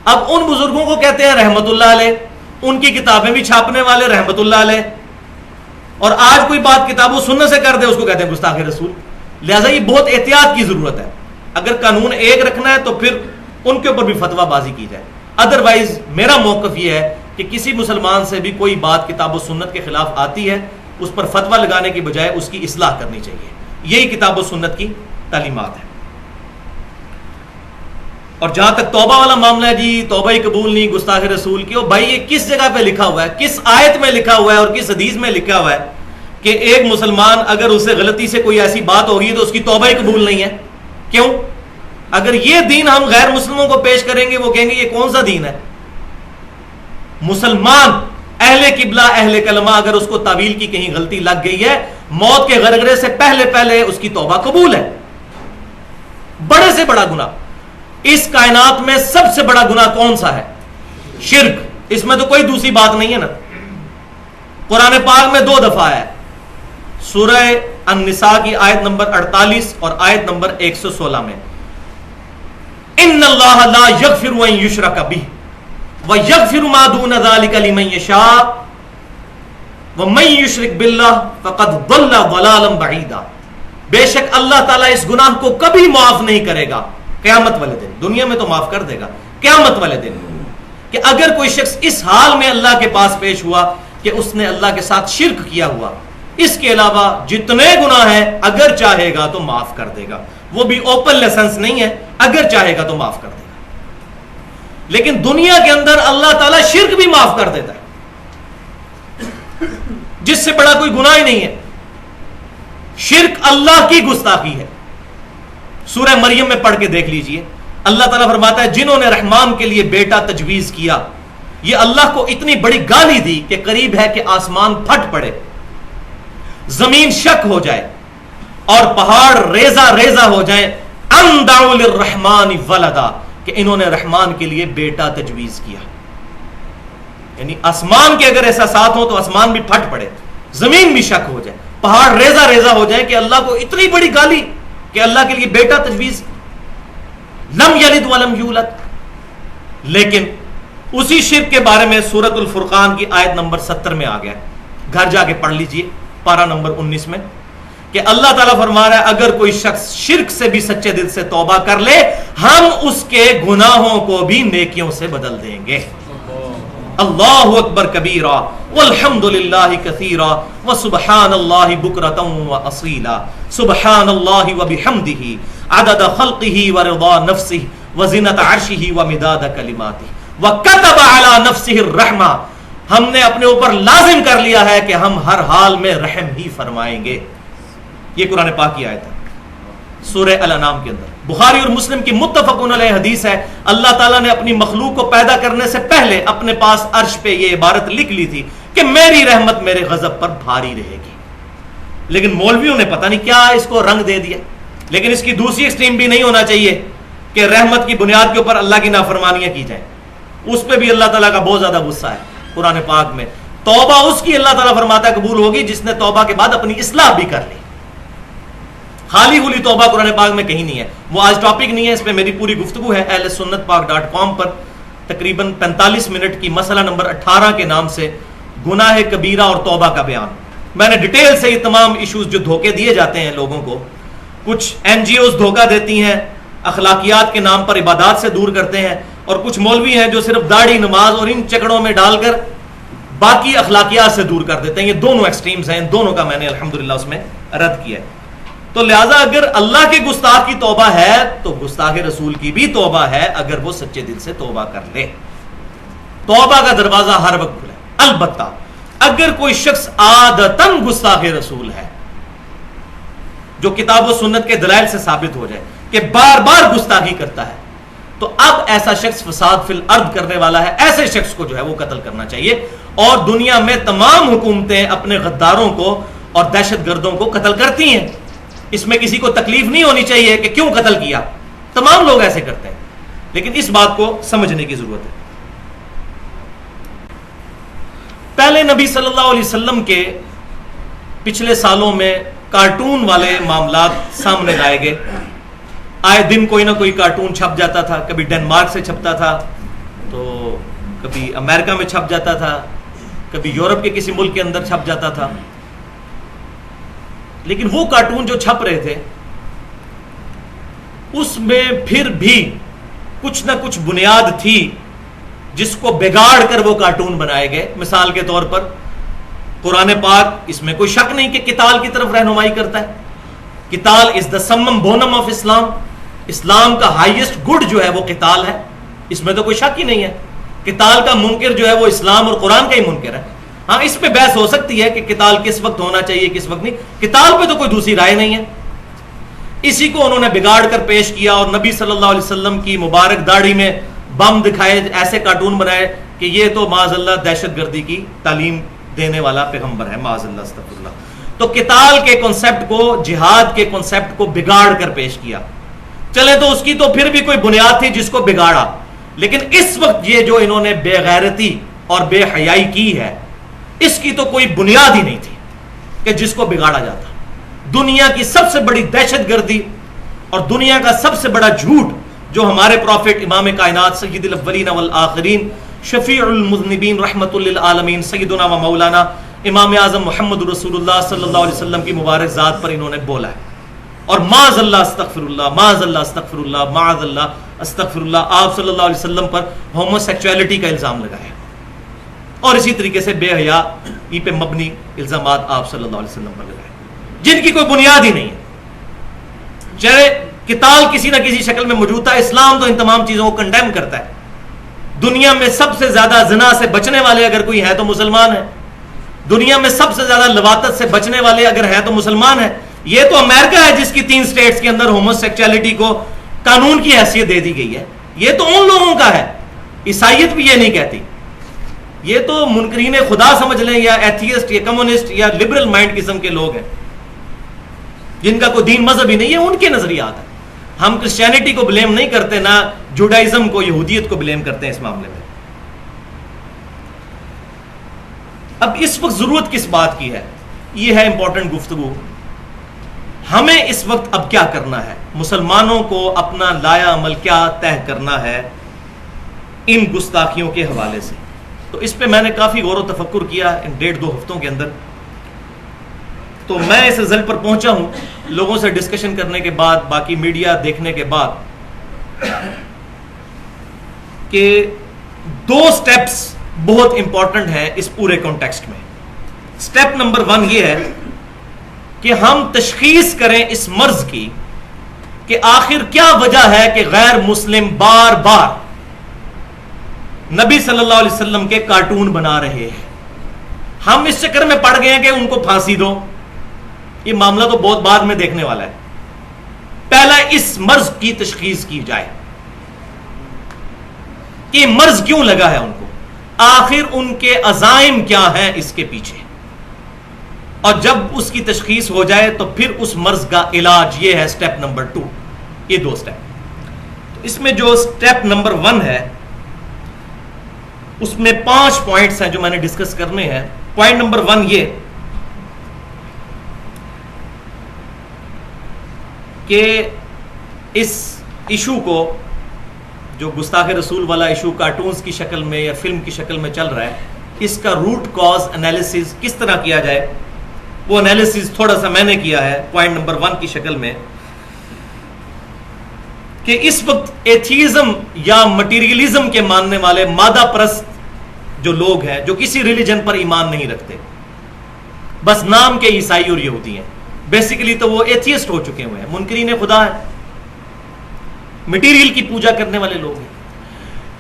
اب ان بزرگوں کو کہتے ہیں رحمت اللہ علیہ، ان کی کتابیں بھی چھاپنے والے رحمت اللہ علیہ، اور آج کوئی بات کتاب و سنت سے کر دے اس کو کہتے ہیں گستاخ رسول۔ لہٰذا یہ بہت احتیاط کی ضرورت ہے، اگر قانون ایک رکھنا ہے تو پھر ان کے اوپر بھی فتویٰ بازی کی جائے۔ ادروائز میرا موقف یہ ہے کہ کسی مسلمان سے بھی کوئی بات کتاب و سنت کے خلاف آتی ہے، اس پر فتویٰ لگانے کی بجائے اس کی اصلاح کرنی چاہیے. یہی کتاب و سنت کی تعلیمات ہے. اور جہاں تک توبہ والا معاملہ ہے جی توبہ ہی قبول نہیں گستاخ رسول کی، بھائی یہ کس جگہ پہ لکھا ہوا ہے، کس آیت میں لکھا ہوا ہے اور کس حدیث میں لکھا ہوا ہے کہ ایک مسلمان اگر اسے غلطی سے کوئی ایسی بات ہوگی تو اس کی توبہ ہی قبول نہیں ہے؟ کیوں؟ اگر یہ دین ہم غیر مسلموں کو پیش کریں گے وہ کہیں گے یہ کون سا دین ہے؟ مسلمان اہل قبلہ اہل کلمہ اگر اس کو تعویل کی کہیں غلطی لگ گئی ہے، موت کے غرغرے سے پہلے اس کی توبہ قبول ہے. بڑے سے بڑا گناہ اس کائنات میں سب سے بڑا گناہ کون سا ہے؟ شرک. اس میں تو کوئی دوسری بات نہیں ہے نا. قرآن پاک میں 2 دفعہ ہے، سورہ النساء کی آیت نمبر 48 اور آیت نمبر 116 میں ان اللہ لا یغفر ان یشرک بہ ویغفر ما دون ذلک لمن یشاء ومن یشرک باللہ فقد ضل ضلالا بعیدا. بے شک اللہ تعالیٰ اس گناہ کو کبھی معاف نہیں کرے گا قیامت والے دن. دنیا میں تو معاف کر دے گا، قیامت والے دن کہ اگر کوئی شخص اس حال میں اللہ کے پاس پیش ہوا کہ اس نے اللہ کے ساتھ شرک کیا ہوا، اس کے علاوہ جتنے گناہ ہیں اگر چاہے گا تو معاف کر دے گا. وہ بھی اوپن لائسنس نہیں ہے، اگر چاہے گا تو معاف کر دے گا. لیکن دنیا کے اندر اللہ تعالیٰ شرک بھی معاف کر دیتا ہے، جس سے بڑا کوئی گناہ ہی نہیں ہے. شرک اللہ کی گستاخی ہے. سورہ مریم میں پڑھ کے دیکھ لیجئے، اللہ تعالیٰ فرماتا ہے جنہوں نے رحمان کے لیے بیٹا تجویز کیا یہ اللہ کو اتنی بڑی گالی دی کہ قریب ہے کہ آسمان پھٹ پڑے، زمین شک ہو جائے اور پہاڑ ریزہ ریزہ ہو جائیں. ان دعوا للرحمن ولدا، کہ انہوں نے رحمان کے لیے بیٹا تجویز کیا. یعنی آسمان کے اگر ایسا ساتھ ہو تو آسمان بھی پھٹ پڑے، زمین بھی شک ہو جائے، پہاڑ ریزہ ریزہ ہو جائے کہ اللہ کو اتنی بڑی گالی کہ اللہ کے لیے بیٹا تجویز. لم یلد ولم یولد. لیکن اسی شرک کے بارے میں سورۃ الفرقان کی آیت نمبر 70 میں آ گیا، گھر جا کے پڑھ لیجئے پارہ نمبر 19 میں، کہ اللہ تعالیٰ فرما رہا ہے اگر کوئی شخص شرک سے بھی سچے دل سے توبہ کر لے ہم اس کے گناہوں کو بھی نیکیوں سے بدل دیں گے. اللہ اکبر کبیرا والحمد للہ کثیرا وسبحان اللہ بکرۃ واصیلا. سبحان اللہ وبحمدہ عدد خلقہ ورضا نفسہ وزنۃ عرشہ ومداد کلماتہ وکتب علی نفسہ الرحمہ. ہم نے اپنے اوپر لازم کر لیا ہے کہ ہم ہر حال میں رحم ہی فرمائیں گے. یہ قرآن پاک کی آیت ہے سورہ الانعام کے اندر. بخاری اور مسلم کی متفقون علیہ حدیث ہے، اللہ تعالیٰ نے اپنی مخلوق کو پیدا کرنے سے پہلے اپنے پاس عرش پہ یہ عبارت لکھ لی تھی کہ میری رحمت میرے غضب پر بھاری رہے گی. لیکن مولویوں نے پتہ نہیں کیا اس کو رنگ دے دیا. لیکن اس کی دوسری ایکسٹریم بھی نہیں ہونا چاہیے کہ رحمت کی بنیاد کے اوپر اللہ کی نافرمانیاں کی جائیں. اس پہ بھی اللہ تعالیٰ کا بہت زیادہ غصہ ہے. قرآن پاک میں توبہ اس کی اللہ تعالیٰ فرماتا ہے قبول ہوگی جس نے توبہ کے بعد اپنی اصلاح بھی کر لی. خالی ہولی توبہ قرآن پاک میں کہیں نہیں ہے. وہ آج ٹاپک نہیں ہے، اس پہ میری پوری گفتگو ہے اہل سنت پاک.com پر تقریباً 45 منٹ کی مسئلہ نمبر 18 کے نام سے گناہ کبیرہ اور توبہ کا بیان. میں نے ڈیٹیل سے یہ تمام ایشوز جو دھوکے دیے جاتے ہیں لوگوں کو، کچھ NGOs دھوکہ دیتی ہیں، اخلاقیات کے نام پر عبادات سے دور کرتے ہیں، اور کچھ مولوی ہیں جو صرف داڑھی نماز اور ان چکروں میں ڈال کر باقی اخلاقیات سے دور کر دیتے ہیں. یہ دونوں ایکسٹریمز ہیں، ان دونوں کا میں نے الحمدللہ اس میں رد کیا ہے. تو لہٰذا اگر اللہ کے گستاخ کی توبہ ہے تو گستاخ رسول کی بھی توبہ ہے اگر وہ سچے دل سے توبہ کر لے. توبہ کا دروازہ ہر وقت کھلا ہے. البتہ اگر کوئی شخص عادتاً گستاخ رسول ہے جو کتاب و سنت کے دلائل سے ثابت ہو جائے کہ بار بار گستاخی کرتا ہے، تو اب ایسا شخص فساد فی الارض کرنے والا ہے. ایسے شخص کو جو ہے وہ قتل کرنا چاہیے. اور دنیا میں تمام حکومتیں اپنے غداروں کو اور دہشت گردوں کو قتل کرتی ہیں. اس میں کسی کو تکلیف نہیں ہونی چاہیے کہ کیوں قتل کیا، تمام لوگ ایسے کرتے ہیں. لیکن اس بات کو سمجھنے کی ضرورت ہے. پہلے نبی صلی اللہ علیہ وسلم کے پچھلے سالوں میں کارٹون والے معاملات سامنے لائے گئے. آئے دن کوئی نہ کوئی کارٹون چھپ جاتا تھا. کبھی ڈنمارک سے چھپتا تھا تو کبھی امریکہ میں چھپ جاتا تھا، کبھی یورپ کے کسی ملک کے اندر چھپ جاتا تھا. لیکن وہ کارٹون جو چھپ رہے تھے اس میں پھر بھی کچھ نہ کچھ بنیاد تھی جس کو بگاڑ کر وہ کارٹون بنائے گئے. مثال کے طور پر قرآن پاک اس میں کوئی شک نہیں کہ قتال کی طرف رہنمائی کرتا ہے. قتال از دا سمم بونم آف اسلام. اسلام کا ہائیسٹ گڈ جو ہے وہ قتال ہے, اس میں تو کوئی شک ہی نہیں ہے. قتال کا منکر جو ہے وہ اسلام اور قرآن کا ہی منکر ہے. ہاں اس پہ بحث ہو سکتی ہے کہ قتال کس وقت ہونا چاہیے کس وقت نہیں, قتال پہ تو کوئی دوسری رائے نہیں ہے. اسی کو انہوں نے بگاڑ کر پیش کیا اور نبی صلی اللہ علیہ وسلم کی مبارک داڑھی میں بم دکھائے, ایسے کارٹون بنائے کہ یہ تو معاذ اللہ دہشت گردی کی تعلیم دینے والا پیغمبر ہے, معاذ اللہ استغفر اللہ. تو قتال کے کنسپٹ کو, جہاد کے کنسپٹ کو بگاڑ کر پیش کیا. چلے تو اس کی تو پھر بھی کوئی بنیاد تھی جس کو بگاڑا, لیکن اس وقت یہ جو انہوں نے بے غیرتی اور بے حیائی کی ہے, اس کی تو کوئی بنیاد ہی نہیں تھی کہ جس کو بگاڑا جاتا. دنیا کی سب سے بڑی دہشت گردی اور دنیا کا سب سے بڑا جھوٹ جو ہمارے پروفٹ امام کائنات سید الاولین والآخرین شفیع المذنبین رحمت للعالمین سیدنا و مولانا امام اعظم محمد رسول اللہ صلی اللہ علیہ وسلم کی مبارک ذات پر انہوں نے بولا ہے. اور معاذ اللہ استغفر اللہ, معاذ اللہ استغفر اللہ, معاذ اللہ استغفر اللہ, آپ صلی اللہ علیہ وسلم پر ہومو سیکچولیٹی کا الزام لگایا اور اسی طریقے سے بے حیائی پہ مبنی الزامات آپ صلی اللہ علیہ وسلم پر لگائے جن کی کوئی بنیاد ہی نہیں ہے. چاہے قتال کسی نہ کسی شکل میں موجود تھا, اسلام تو ان تمام چیزوں کو کنڈیم کرتا ہے. دنیا میں سب سے زیادہ زنا سے بچنے والے اگر کوئی ہے تو مسلمان ہے. دنیا میں سب سے زیادہ لواطت سے بچنے والے اگر ہیں تو مسلمان ہے. یہ تو امریکہ ہے جس کی 3 اسٹیٹس کے اندر ہومو سیکچولیٹی کو قانون کی حیثیت دے دی گئی ہے. یہ تو ان لوگوں کا ہے, عیسائیت بھی یہ نہیں کہتی. یہ تو منکرین خدا سمجھ لیں یا ایتھیسٹ یا کمیونسٹ یا لبرل مائنڈ قسم کے لوگ ہیں جن کا کوئی دین مذہب ہی نہیں ہے, ان کے نظریات ہیں. ہم کرسچینٹی کو بلیم نہیں کرتے, نہ جوڈائزم کو, یہودیت کو بلیم کرتے ہیں اس معاملے میں. اب اس وقت ضرورت کس بات کی ہے, یہ ہے امپورٹنٹ گفتگو. ہمیں اس وقت اب کیا کرنا ہے, مسلمانوں کو اپنا لایا عمل کیا طے کرنا ہے ان گستاخیوں کے حوالے سے. تو اس پہ میں نے کافی غور و تفکر کیا ان 1.5-2 ہفتوں کے اندر. تو میں اس رزلٹ پر پہنچا ہوں لوگوں سے ڈسکشن کرنے کے بعد, باقی میڈیا دیکھنے کے بعد, کہ 2 سٹیپس بہت امپورٹنٹ ہیں اس پورے کانٹیکسٹ میں. سٹیپ نمبر 1 یہ ہے کہ ہم تشخیص کریں اس مرض کی کہ آخر کیا وجہ ہے کہ غیر مسلم بار بار نبی صلی اللہ علیہ وسلم کے کارٹون بنا رہے ہیں. ہم اس چکر میں پڑ گئے ہیں کہ ان کو پھانسی دو. یہ معاملہ تو بہت بعد میں دیکھنے والا ہے. پہلا اس مرض کی تشخیص کی جائے کہ مرض کیوں لگا ہے ان کو, آخر ان کے عزائم کیا ہیں اس کے پیچھے. اور جب اس کی تشخیص ہو جائے تو پھر اس مرض کا علاج, یہ ہے سٹیپ نمبر 2. یہ 2 سٹیپ. اس میں جو سٹیپ نمبر 1 ہے اس میں 5 پوائنٹس ہیں جو میں نے ڈسکس کرنے ہیں. پوائنٹ نمبر 1 یہ کہ اس ایشو کو, جو گستاخ رسول والا ایشو کارٹونز کی شکل میں یا فلم کی شکل میں چل رہا ہے, اس کا روٹ کاز انالیسز کس طرح کیا جائے, وہ انالیسز تھوڑا سا میں نے کیا ہے پوائنٹ نمبر 1 کی شکل میں. کہ اس وقت ایتھیزم یا مٹیریلزم کے ماننے والے مادہ پرست جو لوگ ہیں, جو کسی ریلیجن پر ایمان نہیں رکھتے, بس نام کے عیسائی اور یہودی ہیں, بیسیکلی تو وہ ایتھیسٹ ہو چکے ہوئے ہیں, منکرین خدا ہیں, مٹیریل کی پوجا کرنے والے لوگ ہیں.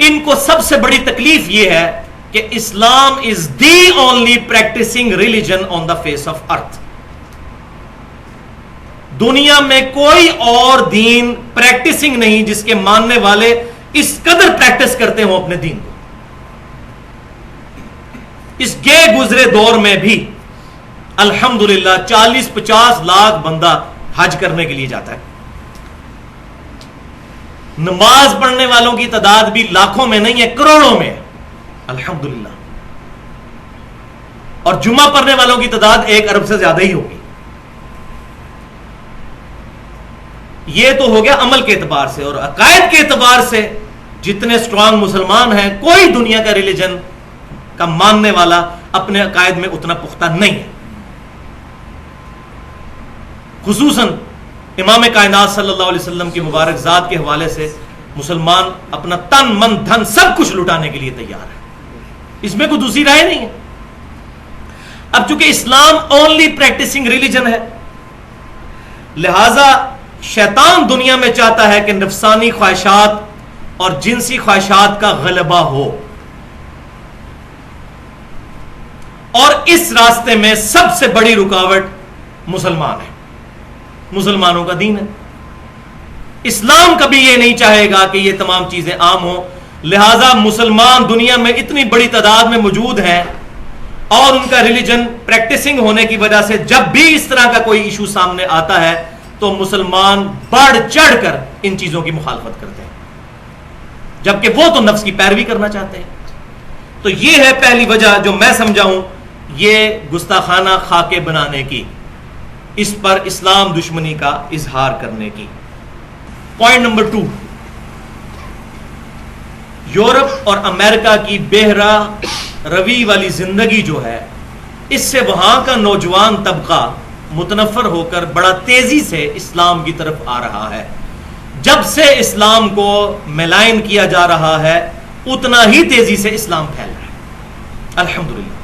ان کو سب سے بڑی تکلیف یہ ہے کہ Islam is the only practising religion on the face of earth. دنیا میں کوئی اور دین پریکٹسنگ نہیں جس کے ماننے والے اس قدر پریکٹس کرتے ہوں اپنے دین کو. اس گئے گزرے دور میں بھی الحمدللہ 40-50 لاکھ بندہ حج کرنے کے لیے جاتا ہے. نماز پڑھنے والوں کی تعداد بھی لاکھوں میں نہیں ہے, کروڑوں میں ہے الحمدللہ. اور جمعہ پڑھنے والوں کی تعداد 1 ارب سے زیادہ ہی ہوگی. یہ تو ہو گیا عمل کے اعتبار سے. اور عقائد کے اعتبار سے جتنے سٹرانگ مسلمان ہیں, کوئی دنیا کا ریلیجن کا ماننے والا اپنے عقائد میں اتنا پختہ نہیں ہے. خصوصاً امام کائنات صلی اللہ علیہ وسلم کی مبارک ذات کے حوالے سے مسلمان اپنا تن من دھن سب کچھ لٹانے کے لیے تیار ہے, اس میں کوئی دوسری رائے نہیں ہے. اب چونکہ اسلام اونلی پریکٹسنگ ریلیجن ہے، لہذا شیطان دنیا میں چاہتا ہے کہ نفسانی خواہشات اور جنسی خواہشات کا غلبہ ہو، اور اس راستے میں سب سے بڑی رکاوٹ مسلمان ہے، مسلمانوں کا دین ہے۔ اسلام کبھی یہ نہیں چاہے گا کہ یہ تمام چیزیں عام ہوں، لہذا مسلمان دنیا میں اتنی بڑی تعداد میں موجود ہیں اور ان کا ریلیجن پریکٹسنگ ہونے کی وجہ سے جب بھی اس طرح کا کوئی ایشو سامنے آتا ہے تو مسلمان بڑھ چڑھ کر ان چیزوں کی مخالفت کرتے ہیں، جبکہ وہ تو نفس کی پیروی کرنا چاہتے ہیں۔ تو یہ ہے پہلی وجہ جو میں سمجھا ہوں، یہ گستاخانہ خاکے بنانے کی، اس پر اسلام دشمنی کا اظہار کرنے کی۔ پوائنٹ نمبر 2، یورپ اور امریکہ کی بہرا روی والی زندگی جو ہے، اس سے وہاں کا نوجوان طبقہ متنفر ہو کر بڑا تیزی سے اسلام کی طرف آ رہا ہے۔ جب سے اسلام کو ملائن کیا جا رہا ہے اتنا ہی تیزی سے اسلام پھیل رہا ہے۔ الحمدللہ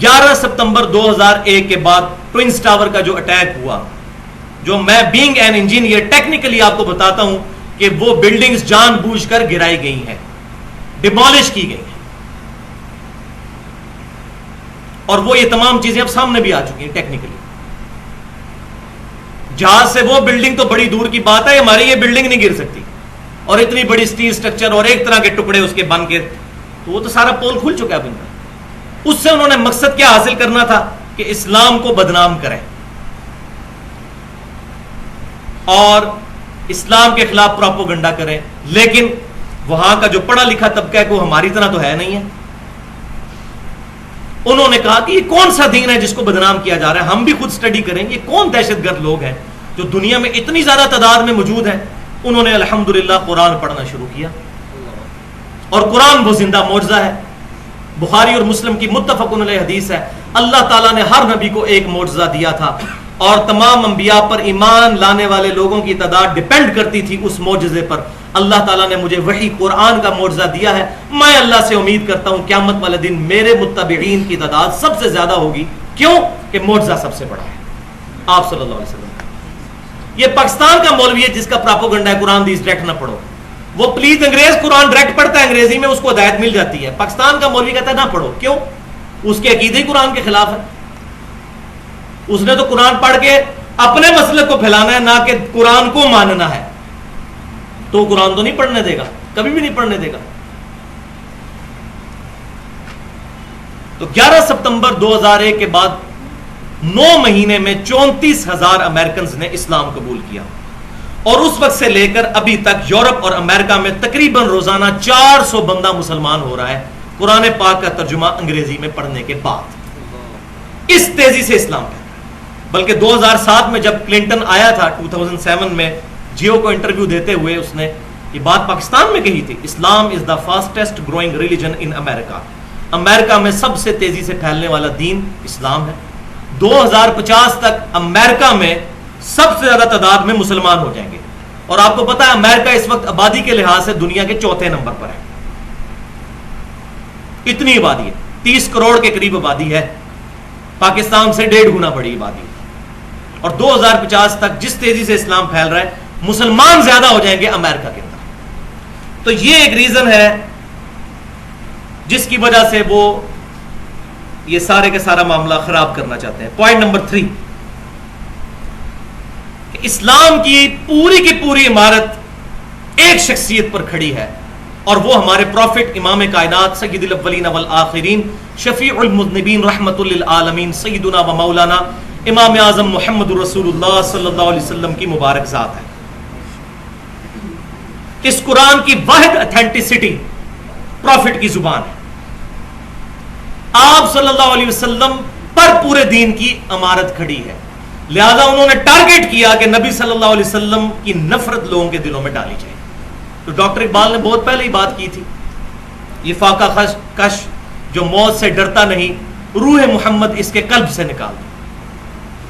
11 ستمبر 2001 کے بعد ٹوئنز ٹاور کا جو اٹیک ہوا، جو میں بینگ این انجینئر ٹیکنیکلی آپ کو بتاتا ہوں کہ وہ بلڈنگز جان بوجھ کر گرائی گئی ہیں، ڈیمالش کی گئی ہیں، اور وہ یہ تمام چیزیں اب سامنے بھی آ چکی ہیں ٹیکنیکلی۔ جہاز سے وہ بلڈنگ تو بڑی دور کی بات ہے، ہماری یہ بلڈنگ نہیں گر سکتی، اور اتنی بڑی سٹیل سٹرکچر اور ایک طرح کے ٹکڑے اس کے بن کے، تو وہ تو سارا پول کھل چکا ہے اب ان کا۔ اس سے انہوں نے مقصد کیا حاصل کرنا تھا کہ اسلام کو بدنام کریں اور اسلام کے خلاف پروپیگنڈا کریں، لیکن وہاں کا جو پڑھا لکھا طبقہ ہے وہ ہماری طرح تو ہے نہیں ہے۔ انہوں نے کہا کہ یہ کون سا دین ہے جس کو بدنام کیا جا رہا ہے، ہم بھی خود سٹڈی کریں، یہ کون دہشت گرد لوگ ہیں جو دنیا میں اتنی زیادہ تعداد میں موجود ہیں۔ انہوں نے الحمدللہ قرآن پڑھنا شروع کیا، اور قرآن وہ زندہ معجزہ ہے۔ بخاری اور مسلم کی متفق علیہ حدیث ہے، اللہ تعالیٰ نے ہر نبی کو ایک معجزہ دیا تھا، اور تمام انبیاء پر ایمان لانے والے لوگوں کی تعداد ڈیپینڈ کرتی تھی اس معجزے پر۔ اللہ تعالیٰ نے مجھے وحی قرآن کا معجزہ دیا ہے، میں اللہ سے امید کرتا ہوں قیامت والے دن میرے متبعین کی تعداد سب سے زیادہ ہوگی۔ کیوں؟ کہ معجزہ سب سے بڑا ہے آپ صلی اللہ علیہ وسلم۔ یہ پاکستان کا مولوی ہے جس کا پراپوگنڈا ہے قرآن حدیث ڈائریکٹ نہ پڑھو، وہ پلیز انگریز قرآن ڈائریکٹ پڑھتا ہے، انگریزی میں اس کو ہدایت مل جاتی ہے۔ پاکستان کا مولوی کہتا ہے نہ پڑھو، کیوں؟ اس کے عقیدے ہی قرآن کے خلاف ہے۔ اس نے تو قرآن پڑھ کے اپنے مسلک کو پھیلانا ہے، نہ کہ قرآن کو ماننا ہے، تو قرآن تو نہیں پڑھنے دے گا، کبھی بھی نہیں پڑھنے دے گا۔ تو 11 ستمبر 2001 کے بعد 9 مہینے میں 34,000 امریکنز نے اسلام قبول کیا، اور اس وقت سے لے کر ابھی تک یورپ اور امریکہ میں تقریباً روزانہ 400 بندہ مسلمان ہو رہا ہے قرآن پاک کا ترجمہ انگریزی میں پڑھنے کے بعد۔ اس تیزی سے اسلام ہے، بلکہ 2007 میں جب کلنٹن آیا تھا 2007 میں جیو کو انٹرویو دیتے ہوئے اس نے یہ بات پاکستان میں کہی تھی، اسلام از دا فاسٹسٹ گروئنگ ریلیجن ان امریکہ، امریکہ میں سب سے تیزی سے پھیلنے والا دین اسلام ہے۔ 2050 تک امریکہ میں سب سے زیادہ تعداد میں مسلمان ہو جائیں گے، اور آپ کو پتا ہے امریکہ اس وقت آبادی کے لحاظ سے دنیا کے 4تھے نمبر پر ہے، اتنی آبادی ہے، 30 کروڑ کے قریب آبادی ہے، پاکستان سے 1.5 گنا بڑی آبادی ہے، اور 2050 تک جس تیزی سے اسلام پھیل رہا ہے مسلمان زیادہ ہو جائیں گے امریکہ کے اندر۔ تو یہ ایک ریزن ہے جس کی وجہ سے وہ یہ سارے کا سارا معاملہ خراب کرنا چاہتے ہیں۔ پوائنٹ نمبر 3، اسلام کی پوری عمارت ایک شخصیت پر کھڑی ہے، اور وہ ہمارے پروفٹ امام کائنات سید الاولین والآخرین شفیع المذنبین رحمت للعالمین سیدنا و مولانا امام اعظم محمد رسول اللہ صلی اللہ علیہ وسلم کی مبارک ذات ہے۔ اس قرآن کی واحد اتھینٹسٹی پروفٹ کی زبان ہے، آپ صلی اللہ علیہ وسلم پر پورے دین کی عمارت کھڑی ہے، لہذا انہوں نے ٹارگٹ کیا کہ نبی صلی اللہ علیہ وسلم کی نفرت لوگوں کے دلوں میں ڈالی جائے۔ تو ڈاکٹر اقبال نے بہت پہلے ہی بات کی تھی، یہ فاقہ کش جو موت سے ڈرتا نہیں، روح محمد اس کے قلب سے نکال دو،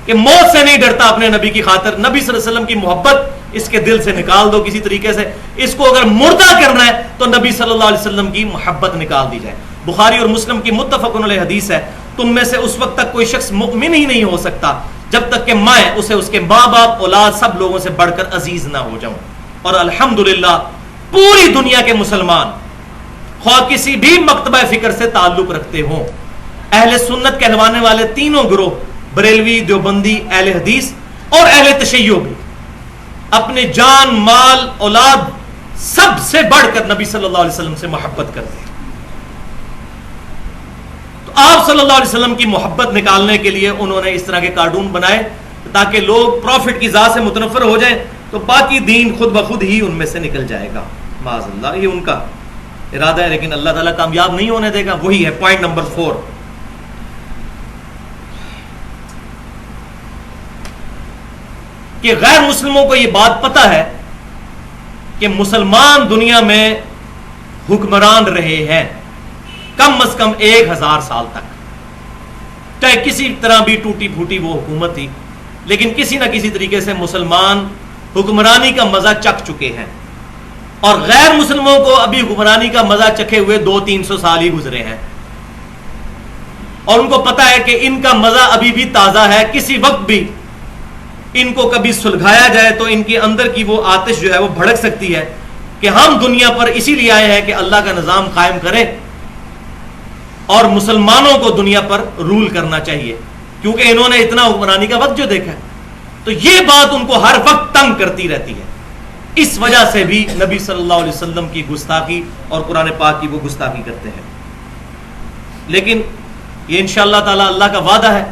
کہ موت سے نہیں ڈرتا اپنے نبی کی خاطر، نبی صلی اللہ علیہ وسلم کی محبت اس کے دل سے نکال دو کسی طریقے سے، اس کو اگر مردہ کرنا ہے تو نبی صلی اللہ علیہ وسلم کی محبت نکال دی جائے۔ بخاری اور مسلم کی متفق علیہ حدیث ہے، تم میں سے اس وقت تک کوئی شخص مؤمن ہی نہیں ہو سکتا جب تک کہ میں اسے اس کے ماں باپ اولاد سب لوگوں سے بڑھ کر عزیز نہ ہو جاؤں. اور الحمدللہ پوری دنیا کے مسلمان خواہ کسی بھی مکتبہ فکر سے تعلق رکھتے ہوں، اہل سنت کہلوانے والے تینوں گروہ، بریلوی، دیوبندی، اہل حدیث اور اہل تشیع بھی، اپنے جان، مال، اولاد سب سے بڑھ کر نبی صلی اللہ علیہ وسلم سے محبت کرتے ہیں. تو آپ صلی اللہ علیہ وسلم کی محبت نکالنے کے لیے انہوں نے اس طرح کے کارٹون بنائے تاکہ لوگ پروفٹ کی ذات سے متنفر ہو جائیں تو باقی دین خود بخود ہی ان میں سے نکل جائے گا. معاذ اللہ، یہ ان کا ارادہ ہے لیکن اللہ تعالیٰ کامیاب نہیں ہونے دے گا. وہی ہے پوائنٹ نمبر 4 کہ غیر مسلموں کو یہ بات پتہ ہے کہ مسلمان دنیا میں حکمران رہے ہیں کم از کم 1000 سال تک، چاہے کسی طرح بھی ٹوٹی پھوٹی وہ حکومت تھی، لیکن کسی نہ کسی طریقے سے مسلمان حکمرانی کا مزہ چکھ چکے ہیں. اور غیر مسلموں کو ابھی حکمرانی کا مزہ چکھے ہوئے 200-300 سال ہی گزرے ہیں، اور ان کو پتا ہے کہ ان کا مزہ ابھی بھی تازہ ہے. کسی وقت بھی ان کو کبھی سلگھایا جائے تو ان کے اندر کی وہ آتش جو ہے وہ بھڑک سکتی ہے کہ ہم دنیا پر اسی لیے آئے ہیں کہ اللہ کا نظام قائم کریں اور مسلمانوں کو دنیا پر رول کرنا چاہیے، کیونکہ انہوں نے اتنا حکمرانی کا وقت جو دیکھا ہے. تو یہ بات ان کو ہر وقت تنگ کرتی رہتی ہے. اس وجہ سے بھی نبی صلی اللہ علیہ وسلم کی گستاخی اور قرآن پاک کی وہ گستاخی کرتے ہیں. لیکن یہ انشاءاللہ تعالی اللہ کا وعدہ ہے،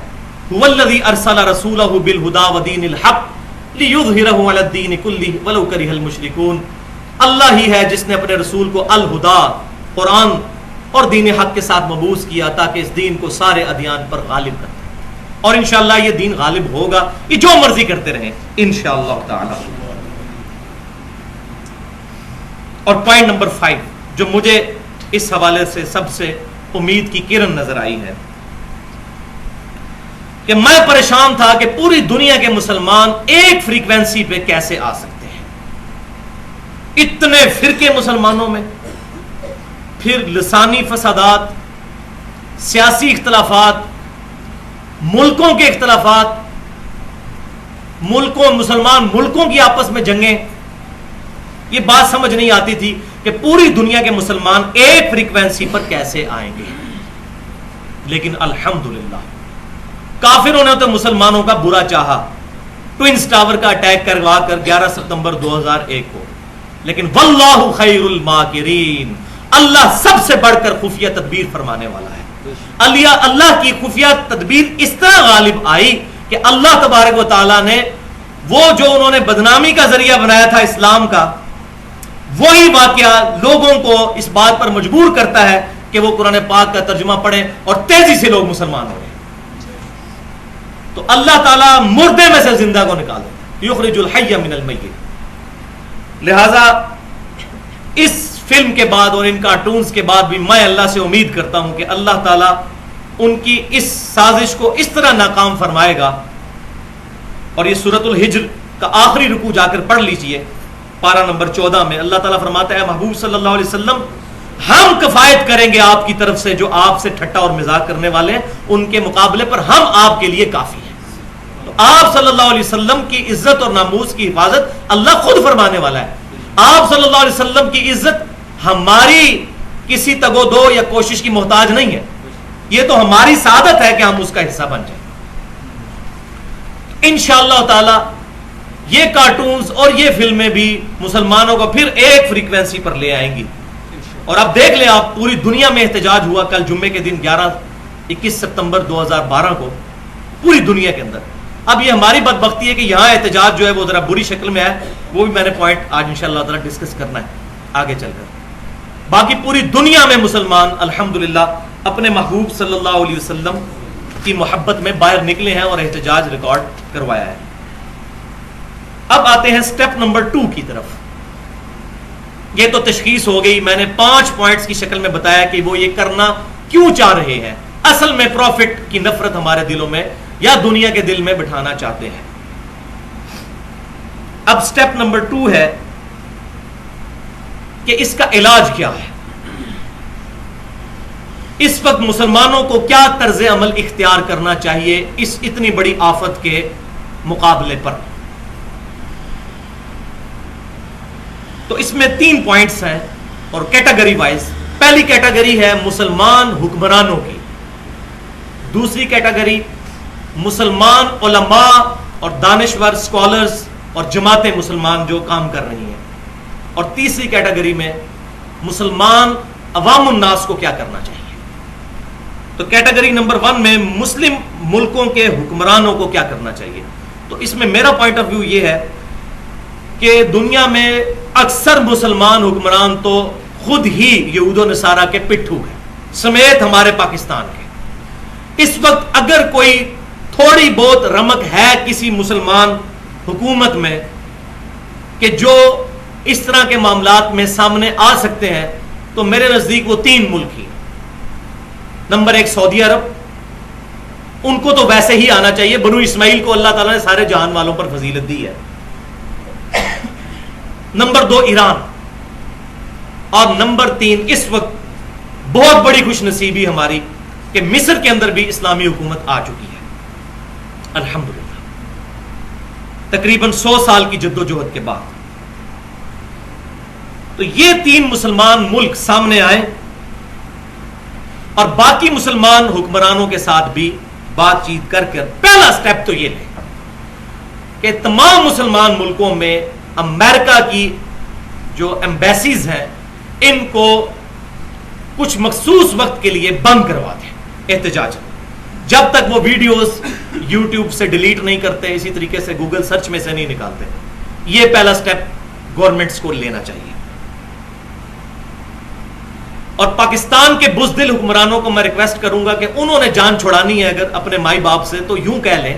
هو الذی ارسل رسولہ بالہدی ودین الحق لیظہرہ علی الدین کلہ ولو کرہ المشرکون. اللہ ہی ہے جس نے اپنے رسول کو الہدا، قرآن اور دین حق کے ساتھ مبعوث کیا تاکہ اس دین کو سارے ادیان پر غالب کرے. اور انشاءاللہ یہ دین غالب ہوگا، یہ جو مرضی کرتے رہیں انشاءاللہ تعالی. اور پوائنٹ نمبر 5 جو مجھے اس حوالے سے سب سے امید کی کرن نظر آئی ہے کہ میں پریشان تھا کہ پوری دنیا کے مسلمان ایک فریکوینسی پہ کیسے آ سکتے ہیں. اتنے فرقے مسلمانوں میں، پھر لسانی فسادات، سیاسی اختلافات، ملکوں کے اختلافات، مسلمان ملکوں کی آپس میں جنگیں. یہ بات سمجھ نہیں آتی تھی کہ پوری دنیا کے مسلمان ایک فریکوینسی پر کیسے آئیں گے. لیکن الحمدللہ کافروں نے تو مسلمانوں کا برا چاہا، ٹوئنز ٹاور کا اٹیک کروا کر 11 ستمبر 2001 کو. لیکن واللہ خیر الماکرین، اللہ سب سے بڑھ کر خفیہ تدبیر فرمانے والا ہے. اللہ کی خفیہ تدبیر اس طرح غالب آئی کہ اللہ تبارک و تعالیٰ نے وہ جو انہوں نے بدنامی کا ذریعہ بنایا تھا اسلام کا، وہی واقعہ لوگوں کو اس بات پر مجبور کرتا ہے کہ وہ قرآن پاک کا ترجمہ پڑھیں اور تیزی سے لوگ مسلمان ہو رہے ہیں. تو اللہ تعالیٰ مردے میں سے زندہ کو نکال دیتا ہے، یخرج الحی من المیت. لہذا اس فلم کے بعد اور ان کارٹونز کے بعد بھی میں اللہ سے امید کرتا ہوں کہ اللہ تعالیٰ ان کی اس سازش کو اس طرح ناکام فرمائے گا. اور یہ سورۃ الحجر کا آخری رکوع جا کر پڑھ لیجئے، پارہ نمبر 14 میں اللہ تعالیٰ فرماتا ہے محبوب صلی اللہ علیہ وسلم ہم کفایت کریں گے آپ کی طرف سے جو آپ سے ٹھٹا اور مزاح کرنے والے ہیں، ان کے مقابلے پر ہم آپ کے لیے کافی ہیں. تو آپ صلی اللہ علیہ وسلم کی عزت اور ناموس کی حفاظت اللہ خود فرمانے والا ہے. آپ صلی اللہ علیہ وسلم کی عزت ہماری کسی تگ و دو یا کوشش کی محتاج نہیں ہے، یہ تو ہماری سعادت ہے کہ ہم اس کا حصہ بن جائیں. انشاءاللہ تعالی یہ کارٹونز اور یہ فلمیں بھی مسلمانوں کو پھر ایک فریکوینسی پر لے آئیں گی. اور اب دیکھ لیں آپ، پوری دنیا میں احتجاج ہوا کل جمعے کے دن 21 ستمبر 2012 کو پوری دنیا کے اندر. اب یہ ہماری بدبختی ہے کہ یہاں احتجاج جو ہے وہ ذرا بری شکل میں ہے، وہ بھی میں نے پوائنٹ آج انشاءاللہ تعالی ڈسکس کرنا ہے آگے چل کر. باقی پوری دنیا میں مسلمان الحمدللہ اپنے محبوب صلی اللہ علیہ وسلم کی محبت میں باہر نکلے ہیں اور احتجاج ریکارڈ کروایا ہے. اب آتے ہیں سٹیپ نمبر 2 کی طرف. یہ تو تشخیص ہو گئی، میں نے 5 پوائنٹس کی شکل میں بتایا کہ وہ یہ کرنا کیوں چاہ رہے ہیں. اصل میں پروفٹ کی نفرت ہمارے دلوں میں یا دنیا کے دل میں بٹھانا چاہتے ہیں. اب سٹیپ نمبر 2 ہے کہ اس کا علاج کیا ہے. اس وقت مسلمانوں کو کیا طرز عمل اختیار کرنا چاہیے اس اتنی بڑی آفت کے مقابلے پر. تو اس میں 3 پوائنٹس ہیں اور کیٹیگری وائز. پہلی کیٹیگری ہے مسلمان حکمرانوں کی، دوسری کیٹیگری مسلمان علماء اور دانشور اسکالرز اور جماعتیں مسلمان جو کام کر رہی ہیں، اور تیسری کیٹیگری میں مسلمان عوام الناس کو کیا کرنا چاہیے. تو کیٹیگری نمبر 1 میں مسلم ملکوں کے حکمرانوں کو کیا کرنا چاہیے. تو اس میں میرا پوائنٹ آف ویو یہ ہے کہ دنیا میں اکثر مسلمان حکمران تو خود ہی یہود و نصارہ کے پٹھو ہیں، سمیت ہمارے پاکستان کے. اس وقت اگر کوئی تھوڑی بہت رمق ہے کسی مسلمان حکومت میں کہ جو اس طرح کے معاملات میں سامنے آ سکتے ہیں، تو میرے نزدیک وہ 3 ملک ہی. نمبر 1 سعودی عرب، ان کو تو ویسے ہی آنا چاہیے، بنو اسماعیل کو اللہ تعالیٰ نے سارے جہان والوں پر فضیلت دی ہے. نمبر 2 ایران، اور نمبر 3 اس وقت بہت بڑی خوش نصیبی ہماری کہ مصر کے اندر بھی اسلامی حکومت آ چکی ہے الحمدللہ، تقریباً 100 سال کی جدوجہد کے بعد. تو یہ 3 مسلمان ملک سامنے آئے اور باقی مسلمان حکمرانوں کے ساتھ بھی بات چیت کر پہلا سٹیپ تو یہ لے کہ تمام مسلمان ملکوں میں امریکہ کی جو ایمبیسیز ہیں ان کو کچھ مخصوص وقت کے لیے بند کروا دیں احتجاج، جب تک وہ ویڈیوز یوٹیوب سے ڈیلیٹ نہیں کرتے، اسی طریقے سے گوگل سرچ میں سے نہیں نکالتے. یہ پہلا سٹیپ گورنمنٹس کو لینا چاہیے. اور پاکستان کے بزدل حکمرانوں کو میں ریکویسٹ کروں گا کہ انہوں نے جان چھڑانی ہے اگر اپنے مائی باپ سے، تو یوں کہہ لیں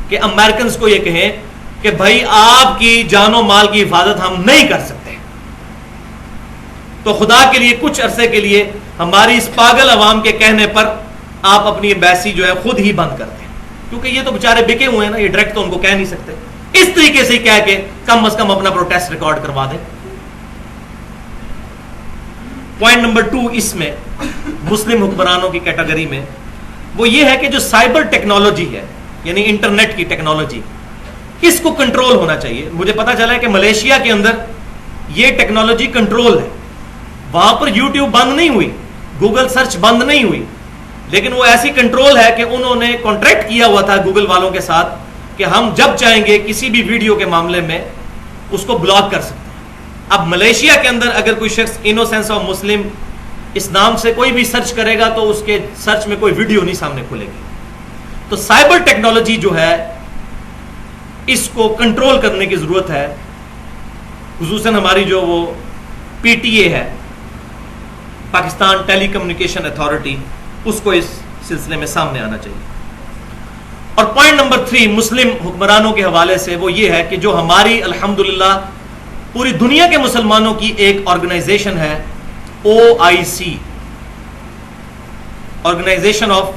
کہ امریکنز کو یہ کہیں کہ بھائی آپ کی جان و مال کی حفاظت ہم نہیں کر سکتے، تو خدا کے لیے کچھ عرصے کے لیے ہماری اس پاگل عوام کے کہنے پر آپ اپنی ایمبیسی جو ہے خود ہی بند کر دیں، کیونکہ یہ تو بیچارے بکے ہوئے ہیں نا، یہ ڈائریکٹ تو ان کو کہہ نہیں سکتے. اس طریقے سے کہہ کے کم از کم اپنا پروٹیسٹ ریکارڈ کروا دیں. پوائنٹ نمبر 2 اس میں مسلم حکمرانوں کی کیٹیگری میں وہ یہ ہے کہ جو سائبر ٹیکنالوجی ہے، یعنی انٹرنیٹ کی ٹیکنالوجی، اس کو کنٹرول ہونا چاہیے. مجھے پتا چلا ہے کہ ملیشیا کے اندر یہ ٹیکنالوجی کنٹرول ہے، وہاں پر یوٹیوب بند نہیں ہوئی، گوگل سرچ بند نہیں ہوئی، لیکن وہ ایسی کنٹرول ہے کہ انہوں نے کانٹریکٹ کیا ہوا تھا گوگل والوں کے ساتھ کہ ہم جب چاہیں گے کسی بھی ویڈیو کے معاملے میں اس کو بلاک کر سکتے ہیں. اب ملیشیا کے اندر اگر کوئی شخص انوسینس آف مسلم اس نام سے کوئی بھی سرچ کرے گا تو اس کے سرچ میں کوئی ویڈیو نہیں سامنے کھلے گی. تو سائبر ٹیکنالوجی جو ہے اس کو کنٹرول کرنے کی ضرورت ہے، خصوصاً ہماری جو وہ پی ٹی اے ہے، پاکستان ٹیلی کمیونیکیشن اتھارٹی، اس کو اس سلسلے میں سامنے آنا چاہیے. اور پوائنٹ نمبر 3 مسلم حکمرانوں کے حوالے سے وہ یہ ہے کہ جو ہماری الحمدللہ پوری دنیا کے مسلمانوں کی ایک آرگنائزیشن ہے OIC، organization of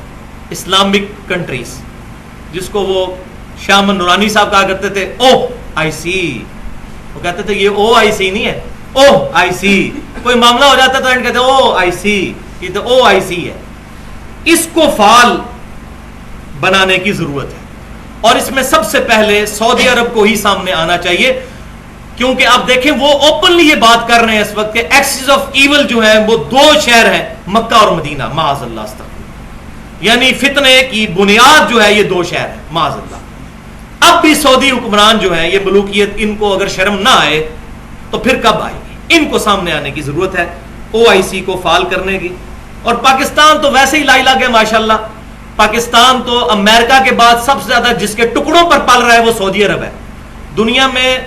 Islamic countries, جس کو وہ شاہ احمد نورانی صاحب کہا کرتے تھے OIC، وہ کہتے تھے یہ OIC نہیں ہے OIC، کوئی معاملہ ہو جاتا تھا کہتے OIC، یہ تو OIC ہے. اس کو فعال بنانے کی ضرورت ہے اور اس میں سب سے پہلے سعودی عرب کو ہی سامنے آنا چاہیے، کیونکہ آپ دیکھیں وہ اوپنلی یہ بات کر رہے ہیں اس وقت کہ ایکسس آف ایول جو ہیں وہ 2 شہر ہیں، مکہ اور مدینہ، معاذ اللہ استغفر، یعنی فتنے کی بنیاد جو ہے یہ 2 شہر ہیں معاذ اللہ. اب بھی سعودی حکمران جو ہیں یہ ملوکیت، ان کو اگر شرم نہ آئے تو پھر کب آئے گی؟ ان کو سامنے آنے کی ضرورت ہے، OIC کو فعال کرنے کی. اور پاکستان تو ویسے ہی لا الگ ہے ماشاءاللہ. پاکستان تو امریکہ کے بعد سب سے زیادہ جس کے ٹکڑوں پر پل رہا ہے وہ سعودی عرب ہے. دنیا میں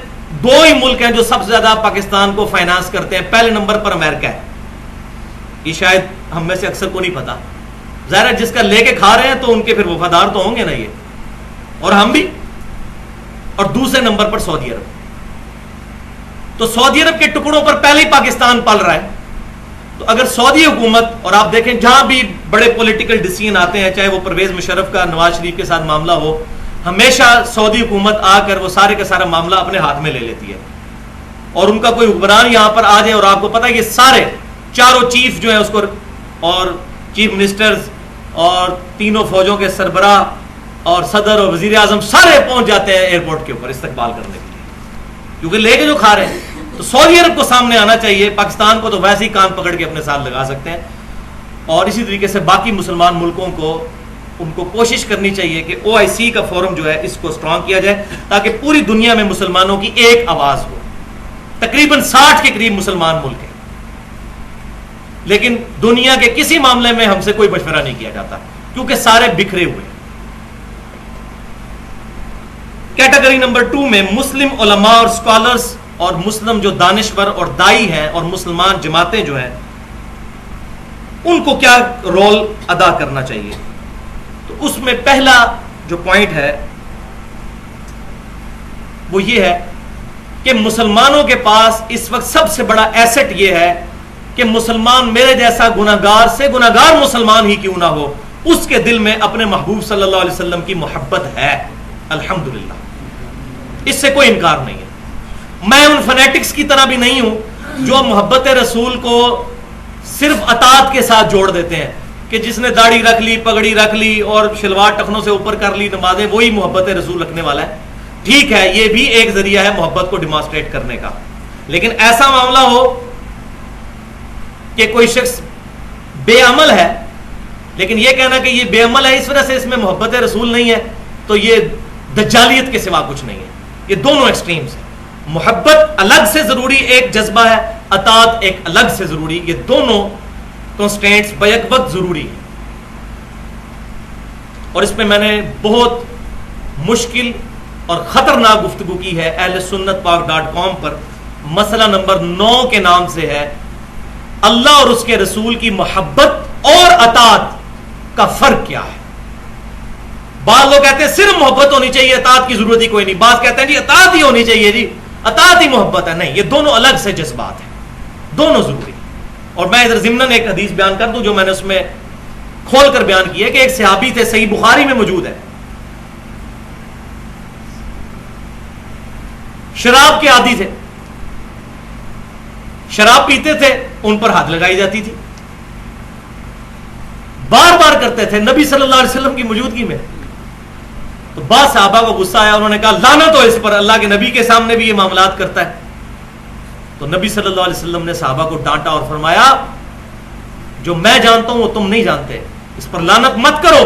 2 ہی ملک ہیں جو سب سے زیادہ پاکستان کو فائنانس کرتے ہیں، پہلے نمبر پر امریکہ ہے. یہ شاید ہم میں سے اکثر کو نہیں پتا، ظاہر ہے جس کا لے کے کھا رہے ہیں تو ان کے پھر وفادار تو ہوں گے نا یہ، اور ہم بھی. اور دوسرے نمبر پر سعودی عرب. تو سعودی عرب کے ٹکڑوں پر پہلے ہی پاکستان پل رہا ہے. تو اگر سعودی حکومت، اور آپ دیکھیں جہاں بھی بڑے پولیٹیکل ڈیسیژن آتے ہیں، چاہے وہ پرویز مشرف کا نواز شریف کے ساتھ معاملہ ہو، ہمیشہ سعودی حکومت آ کر وہ سارے کا سارا معاملہ اپنے ہاتھ میں لے لیتی ہے. اور ان کا کوئی حکمران یہاں پر آ جائے اور آپ کو پتہ ہے کہ سارے چاروں چیف جو ہیں اس کو، اور چیف منسٹرز اور تینوں فوجوں کے سربراہ اور صدر اور وزیر اعظم سارے پہنچ جاتے ہیں ایئرپورٹ کے اوپر استقبال کرنے کے لیے، کیونکہ لے کے جو کھا رہے ہیں. تو سعودی عرب کو سامنے آنا چاہیے. پاکستان کو تو ویسے ہی کان پکڑ کے اپنے ساتھ لگا سکتے ہیں، اور اسی طریقے سے باقی مسلمان ملکوں کو ان کو کوشش کرنی چاہیے کہ OIC کا فورم جو ہے اس کو اسٹرانگ کیا جائے تاکہ پوری دنیا میں مسلمانوں کی ایک آواز ہو. تقریباً 60 کے قریب مسلمان ملک ہیں، لیکن دنیا کے کسی معاملے میں ہم سے کوئی مشورہ نہیں کیا جاتا کیونکہ سارے بکھرے ہوئے ہیں. کیٹیگری نمبر 2 میں مسلم علماء اور اسکالرز اور مسلم جو دانشور اور دائی ہیں اور مسلمان جماعتیں جو ہیں ان کو کیا رول ادا کرنا چاہیے. تو اس میں پہلا جو پوائنٹ ہے وہ یہ ہے کہ مسلمانوں کے پاس اس وقت سب سے بڑا ایسٹ یہ ہے کہ مسلمان میرے جیسا گناہگار سے گناہگار مسلمان ہی کیوں نہ ہو، اس کے دل میں اپنے محبوب صلی اللہ علیہ وسلم کی محبت ہے. الحمدللہ، اس سے کوئی انکار نہیں ہے. میں ان فنیٹکس کی طرح بھی نہیں ہوں جو محبت رسول کو صرف اطاعت کے ساتھ جوڑ دیتے ہیں کہ جس نے داڑھی رکھ لی، پگڑی رکھ لی اور شلوار ٹخنوں سے اوپر کر لی نمازیں، وہی محبت رسول رکھنے والا ہے. ٹھیک ہے، یہ بھی ایک ذریعہ ہے محبت کو ڈیمانسٹریٹ کرنے کا، لیکن ایسا معاملہ ہو کہ کوئی شخص بے عمل ہے لیکن یہ کہنا کہ یہ بے عمل ہے اس وجہ سے اس میں محبت رسول نہیں ہے، تو یہ دجالیت کے سوا کچھ نہیں ہے. یہ دونوں ایکسٹریمز ہیں. محبت الگ سے ضروری ایک جذبہ ہے، اطاعت ایک الگ سے ضروری. یہ دونوں کنسٹرینٹس بیک وقت ضروری ہیں. اور اس میں میں نے بہت مشکل اور خطرناک گفتگو کی ہے اہل سنت پاک.com پر. مسئلہ نمبر 9 کے نام سے ہے اللہ اور اس کے رسول کی محبت اور اطاعت کا فرق کیا ہے. بعض لوگ کہتے ہیں صرف محبت ہونی چاہیے، اطاعت کی ضرورت ہی کوئی نہیں. بعض کہتے ہیں جی اطاعت ہی ہونی چاہیے، جی اطاعت ہی محبت ہے. نہیں، یہ دونوں الگ سے جذبات ہیں، دونوں ضروری. اور میں ادھر ضمناً ایک حدیث بیان کر دوں جو میں نے اس میں کھول کر بیان کی ہے کہ ایک صحابی تھے، صحیح بخاری میں موجود ہے، شراب کے عادی تھے، شراب پیتے تھے، ان پر ہاتھ لگائی جاتی تھی، بار بار کرتے تھے نبی صلی اللہ علیہ وسلم کی موجودگی میں. تو بعض صحابہ کو غصہ آیا، انہوں نے کہا لعنت ہو اس پر، اللہ کے نبی کے سامنے بھی یہ معاملات کرتا ہے. تو نبی صلی اللہ علیہ وسلم نے صحابہ کو ڈانٹا اور فرمایا جو میں جانتا ہوں وہ تم نہیں جانتے، اس پر لعنت مت کرو،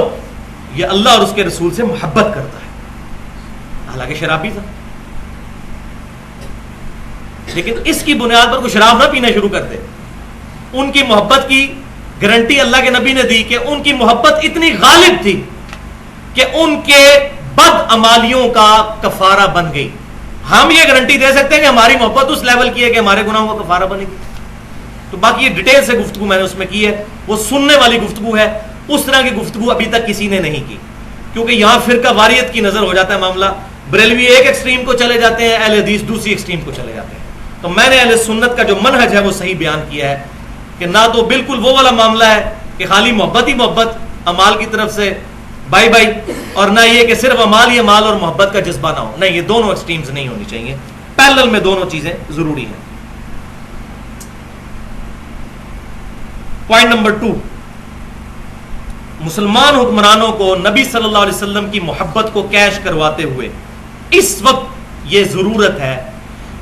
یہ اللہ اور اس کے رسول سے محبت کرتا ہے. حالانکہ شرابی تھا، لیکن اس کی بنیاد پر کوئی شراب نہ پینا شروع کر دے. ان کی محبت کی گارنٹی اللہ کے نبی نے دی کہ ان کی محبت اتنی غالب تھی کہ ان کے بد عمالیوں کا کفارہ بن گئی. ہم یہ گارنٹی دے سکتے ہیں کہ ہماری محبت اس لیول کی ہے کہ ہمارے گناہوں کا کفارہ بنے گی. تو باقی یہ ڈیٹیل سے گفتگو میں نے اس میں کی ہے، وہ سننے والی گفتگو ہے. اس طرح کی گفتگو ابھی تک کسی نے نہیں کی، کیونکہ یہاں فرقہ واریت کی نظر ہو جاتا ہے معاملہ. بریلوی ایک ایکسٹریم کو چلے جاتے ہیں، اہل حدیث دوسری ایکسٹریم کو چلے جاتے ہیں. تو میں نے اہل سنت کا جو منہج ہے وہ صحیح بیان کیا ہے کہ نہ تو بالکل وہ والا معاملہ ہے کہ خالی محبت ہی محبت امال کی طرف سے بائی بائی، اور نہ یہ کہ صرف امال ہی امال اور محبت کا جذبہ نہ ہو. نہیں، یہ دونوں ایکسٹریمز نہیں ہونی چاہیے، پیرلل میں دونوں چیزیں ضروری ہیں. پوائنٹ نمبر 2، مسلمان حکمرانوں کو نبی صلی اللہ علیہ وسلم کی محبت کو کیش کرواتے ہوئے اس وقت یہ ضرورت ہے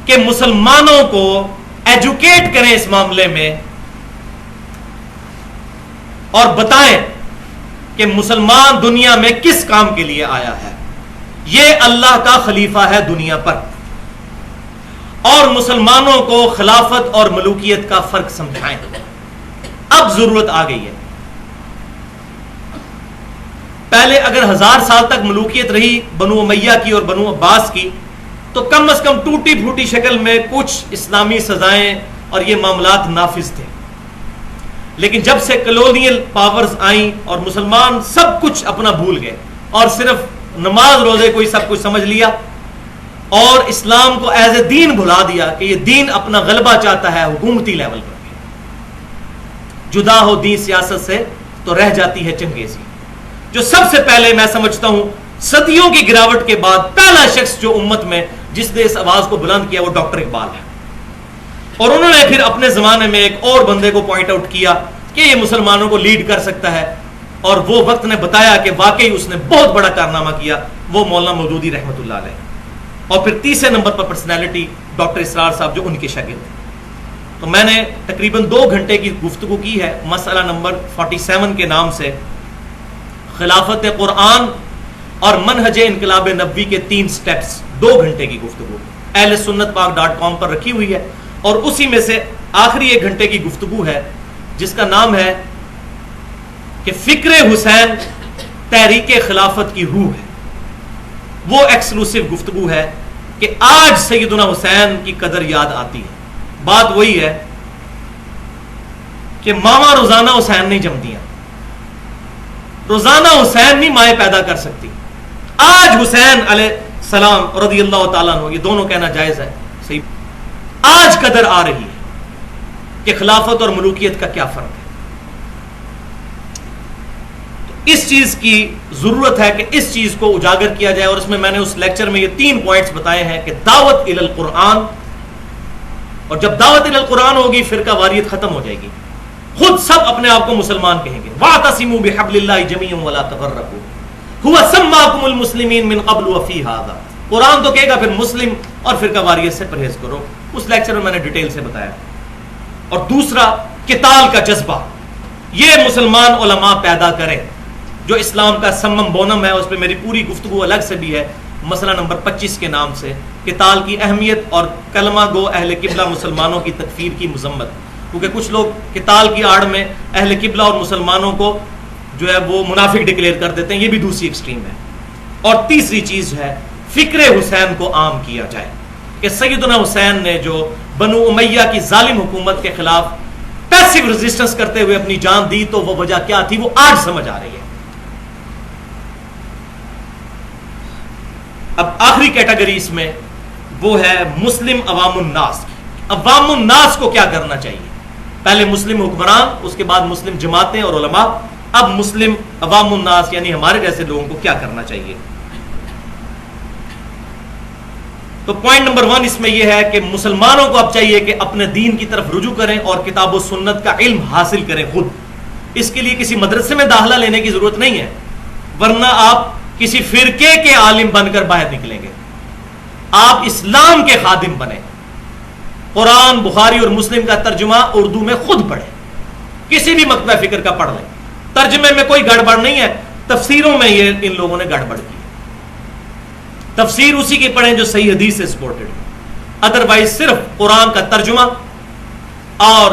کہ مسلمانوں کو ایجوکیٹ کریں اس معاملے میں اور بتائیں کہ مسلمان دنیا میں کس کام کے لیے آیا ہے. یہ اللہ کا خلیفہ ہے دنیا پر، اور مسلمانوں کو خلافت اور ملوکیت کا فرق سمجھائیں. اب ضرورت آ گئی ہے. پہلے اگر 1000 سال تک ملوکیت رہی بنو امیہ کی اور بنو عباس کی تو کم از کم ٹوٹی پھوٹی شکل میں کچھ اسلامی سزائیں اور یہ معاملات نافذ تھے. لیکن جب سے کلونیل پاورز آئیں اور مسلمان سب کچھ اپنا بھول گئے اور صرف نماز روزے کو ہی سب کچھ سمجھ لیا اور اسلام کو ایز اے دین بھلا دیا کہ یہ دین اپنا غلبہ چاہتا ہے حکومتی لیول پر، جدا ہو دین سیاست سے تو رہ جاتی ہے چنگیزی. جو سب سے پہلے میں سمجھتا ہوں صدیوں کی گراوٹ کے بعد پہلا شخص جو امت میں جس نے اس آواز کو بلند کیا وہ ڈاکٹر اقبال ہے. اور انہوں نے پھر اپنے زمانے میں ایک اور بندے کو پوائنٹ آؤٹ کیا کہ یہ مسلمانوں کو لیڈ کر سکتا ہے، اور وہ وقت نے بتایا کہ واقعی اس نے بہت بڑا کارنامہ کیا، وہ مولانا مودودی رحمۃ اللہ علیہ. اور پھر تیسرے نمبر پر پرسنالٹی ڈاکٹر اسرار صاحب جو ان کے شاگرد ہیں. تو میں نے تقریباً 2 گھنٹے کی گفتگو کی ہے مسئلہ نمبر 47 کے نام سے، خلافت قرآن اور منہج انقلاب نبوی کے 3 سٹیپس. 2 گھنٹے کی گفتگو اہل سنت پاک.com پر رکھی ہوئی ہے، اور اسی میں سے آخری 1 گھنٹے کی گفتگو ہے جس کا نام ہے کہ فکر حسین تحریک خلافت کی روح ہے. وہ ایکسکلوسیو گفتگو ہے کہ آج سیدنا حسین کی قدر یاد آتی ہے. بات وہی ہے کہ ماما روزانہ حسین نہیں جمدیاں، روزانہ حسین نہیں مائیں پیدا کر سکتی. آج حسین علیہ السلام رضی اللہ تعالیٰ عنہ، یہ دونوں کہنا جائز ہے، صحیح، آج قدر آ رہی ہے کہ خلافت اور ملوکیت کا کیا فرق ہے. تو اس چیز کی ضرورت ہے کہ اس چیز کو اجاگر کیا جائے. اور اس میں نے اس لیکچر میں یہ 3 پوائنٹس بتائے ہیں کہ دعوت الی القرآن، اور جب دعوت الی القرآن ہوگی فرقہ واریت ختم ہو جائے گی، خود سب اپنے آپ کو مسلمان کہیں گے. وَاعْتَصِمُوا بِحَبْلِ اللَّهِ جَمِيعًا وَلَا تَفَرَّقُوا هُوَ سَمَّاكُمُ الْمُسْلِمِينَ مِنْ قَبْلُ وَفِي هَذَا. قرآن تو کہے گا پھر مسلم اور فرقہ واریت سے پرہیز کرو. اس لیکچر میں نے ڈیٹیل سے بتایا. اور دوسرا قتال کا جذبہ یہ مسلمان علماء پیدا کریں، جو اسلام کا سمم بونم ہے. اس پہ میری پوری گفتگو الگ سے بھی ہے مسئلہ نمبر 25 کے نام سے، قتال کی اہمیت اور کلمہ گو اہل قبلہ مسلمانوں کی تکفیر کی مذمت. کیونکہ کچھ لوگ قتال کی آڑ میں اہل قبلہ اور مسلمانوں کو جو ہے وہ منافق ڈکلیئر کر دیتے ہیں، یہ بھی دوسری ایکسٹریم ہے. اور تیسری چیز ہے فکر حسین کو عام کیا جائے کہ سیدنا حسین نے جو بنو امیہ کی ظالم حکومت کے خلاف پیسیو ریزسٹنس کرتے ہوئے اپنی جان دی، تو وہ وجہ کیا تھی وہ آج سمجھ آ رہی ہے. اب آخری کیٹیگری اس میں وہ ہے مسلم عوام الناس. عوام الناس کو کیا کرنا چاہیے؟ پہلے مسلم حکمران، اس کے بعد مسلم جماعتیں اور علماء، اب مسلم عوام الناس یعنی ہمارے جیسے لوگوں کو کیا کرنا چاہیے. تو پوائنٹ نمبر 1 اس میں یہ ہے کہ مسلمانوں کو اب چاہیے کہ اپنے دین کی طرف رجوع کریں اور کتاب و سنت کا علم حاصل کریں خود. اس کے لیے کسی مدرسے میں داخلہ لینے کی ضرورت نہیں ہے، ورنہ آپ کسی فرقے کے عالم بن کر باہر نکلیں گے. آپ اسلام کے خادم بنیں. قرآن، بخاری اور مسلم کا ترجمہ اردو میں خود پڑھیں، کسی بھی مکتبہ فکر کا پڑھ لیں. ترجمے میں کوئی گڑبڑ نہیں ہے، تفسیروں میں یہ ان لوگوں نے گڑبڑ کی. تفسیر اسی کی پڑھیں جو صحیح حدیث سے سپورٹڈ ہے. ادروائز صرف قرآن کا ترجمہ اور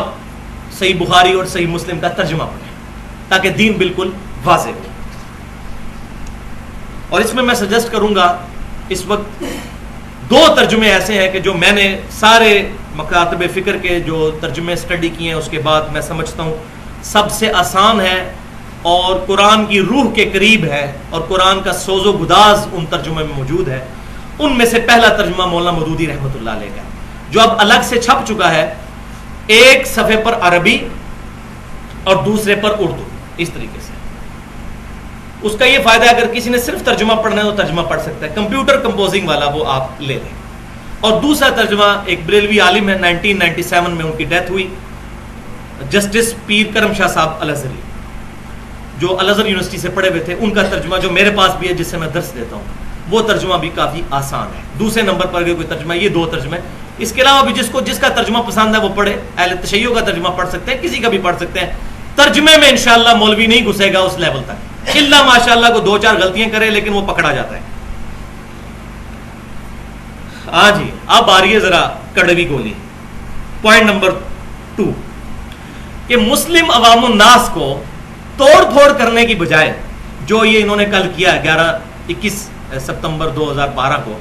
صحیح بخاری اور صحیح مسلم کا ترجمہ پڑھیں تاکہ دین بالکل واضح ہو. اور اس میں سجیسٹ کروں گا، اس وقت 2 ترجمے ایسے ہیں کہ جو میں نے سارے مکاتب فکر کے جو ترجمے اسٹڈی کیے ہیں اس کے بعد میں سمجھتا ہوں سب سے آسان ہے اور قرآن کی روح کے قریب ہے اور قرآن کا سوز و گداز ان ترجمے میں موجود ہے. ان میں سے پہلا ترجمہ مولانا مودودی رحمۃ اللہ علیہ کا جو اب الگ سے چھپ چکا ہے، ایک صفحے پر عربی اور دوسرے پر اردو، اس طریقے سے. اس کا یہ فائدہ ہے اگر کسی نے صرف ترجمہ پڑھنا ہے تو ترجمہ پڑھ سکتا ہے، کمپیوٹر کمپوزنگ والا وہ آپ لے لیں. اور دوسرا ترجمہ ایک بریلوی عالم ہے، 1997 میں ان کی ڈیتھ ہوئی، جسٹس پیر کرم شاہ صاحب الازہری، جو الازہر یونیورسٹی سے پڑھے ہوئے تھے. ان کا ترجمہ جو میرے پاس بھی ہے جس سے میں درس دیتا ہوں، وہ ترجمہ بھی کافی آسان ہے. دوسرے نمبر پر کوئی ترجمہ، یہ 2 ترجمے. اس کے علاوہ بھی جس کا ترجمہ پسند ہے وہ پڑھے. اہل تشیع کا ترجمہ پڑھ سکتے ہیں، کسی کا بھی پڑھ سکتے ہیں. ترجمے میں انشاءاللہ مولوی نہیں گھسے گا اس لیول تک، اللہ ماشاءاللہ کو 2-4 غلطیاں کرے لیکن وہ پکڑا جاتا ہے. ہاں جی، اب آ رہی ہے ذرا کڑوی گولی. پوائنٹ نمبر 2 کہ مسلم عوام الناس کو توڑ پھوڑ کرنے کی بجائے جو یہ انہوں نے کل کیا 21 ستمبر 2012 کو،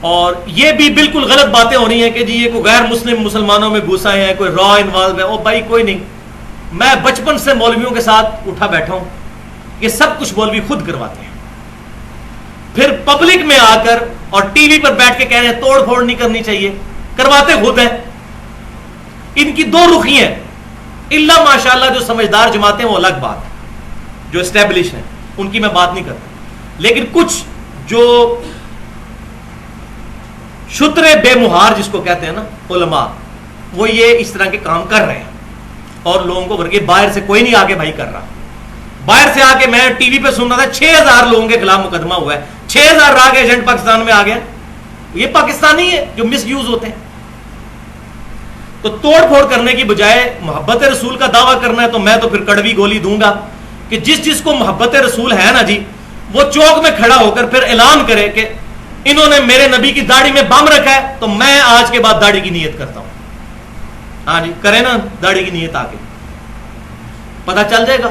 اور یہ بھی بالکل غلط باتیں ہو رہی ہیں کہ جی یہ کوئی غیر مسلم مسلمانوں میں گھسا ہے، کوئی را انوالو ہے. او بھائی کوئی نہیں، میں بچپن سے مولویوں کے ساتھ اٹھا بیٹھا ہوں، یہ سب کچھ مولوی خود کرواتے ہیں. پھر پبلک میں آ کر اور ٹی وی پر بیٹھ کے کہہ رہے ہیں توڑ پھوڑ نہیں کرنی چاہیے، کرواتے خود ہیں. ان کی 2 رخی ہیں. اللہ ماشاءاللہ جو سمجھدار جماعتیں وہ الگ بات، جو اسٹیبلش ہیں ان کی میں بات نہیں کرتا، لیکن کچھ جو شترے بے مہار جس کو کہتے ہیں نا علماء، وہ یہ اس طرح کے کام کر رہے ہیں. اور لوگوں کو بھر باہر سے کوئی نہیں آ کے بھائی کر رہا. باہر سے آ کے میں ٹی وی پہ سن رہا تھا 6,000 لوگوں کے خلاف مقدمہ ہوا ہے. 6,000 راہ کے ایجنٹ پاکستان میں آ گیا. یہ پاکستانی ہے جو مس یوز ہوتے ہیں. تو توڑ پھوڑ کرنے کی بجائے محبت رسول کا دعویٰ کرنا ہے تو میں تو پھر کڑوی گولی دوں گا کہ جس کو محبت رسول ہے نا جی, وہ چوک میں کھڑا ہو کر پھر اعلان کرے کہ انہوں نے میرے نبی کی داڑھی میں بم رکھا ہے تو میں آج کے بعد داڑھی کی نیت کرتا ہوں. ہاں جی, کرے نا داڑھی کی نیت, آ کے پتہ چل جائے گا.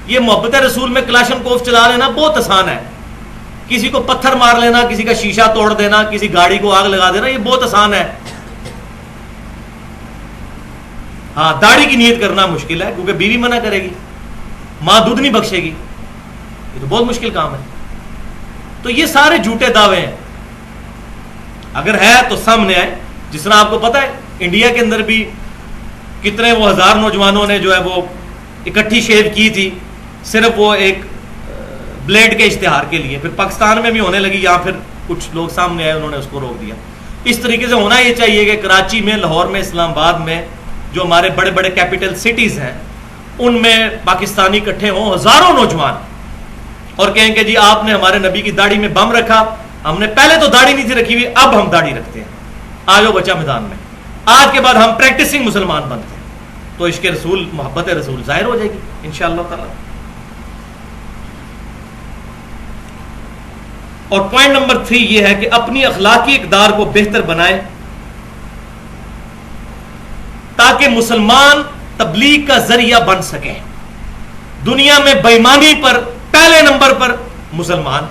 یہ محبت رسول میں کلاشن کوف چلا لینا بہت آسان ہے. کسی کو پتھر مار لینا, کسی کا شیشہ توڑ دینا, کسی گاڑی کو آگ لگا دینا, یہ بہت آسان ہے. ہاں, داڑھی کی نیت کرنا مشکل ہے کیونکہ بیوی منع کرے گی, ماں دودھ نہیں بخشے گی, یہ تو بہت مشکل کام ہے. تو یہ سارے جھوٹے دعوے ہیں. اگر ہے تو سامنے آئے. جس طرح آپ کو پتا ہے انڈیا کے اندر بھی کتنے وہ ہزار نوجوانوں نے جو ہے وہ اکٹھی شیو کی تھی صرف وہ ایک بلیڈ کے اشتہار کے لیے. پھر پاکستان میں بھی ہونے لگی, یا پھر کچھ لوگ سامنے آئے انہوں نے اس کو روک دیا. اس طریقے سے ہونا یہ چاہیے کہ کراچی میں, لاہور میں, اسلام آباد میں, جو ہمارے بڑے بڑے کیپٹل سٹیز ہیں, ان میں پاکستانی اکٹھے ہوں ہزاروں نوجوان اور کہیں کہ جی آپ نے ہمارے نبی کی داڑھی میں بم رکھا, ہم نے پہلے تو داڑھی نہیں تھی رکھی ہوئی, اب ہم داڑھی رکھتے ہیں, آ جاؤ بچہ میدان میں. آج کے بعد ہم پریکٹسنگ مسلمان بنتے ہیں. تو عشق رسول, محبت رسول ظاہر ہو جائے گی انشاءاللہ تعالی. اور پوائنٹ نمبر 3 یہ ہے کہ اپنی اخلاقی اقدار کو بہتر بنائیں تاکہ مسلمان تبلیغ کا ذریعہ بن سکیں. دنیا میں بےایمانی پر پہلے نمبر پر مسلمان,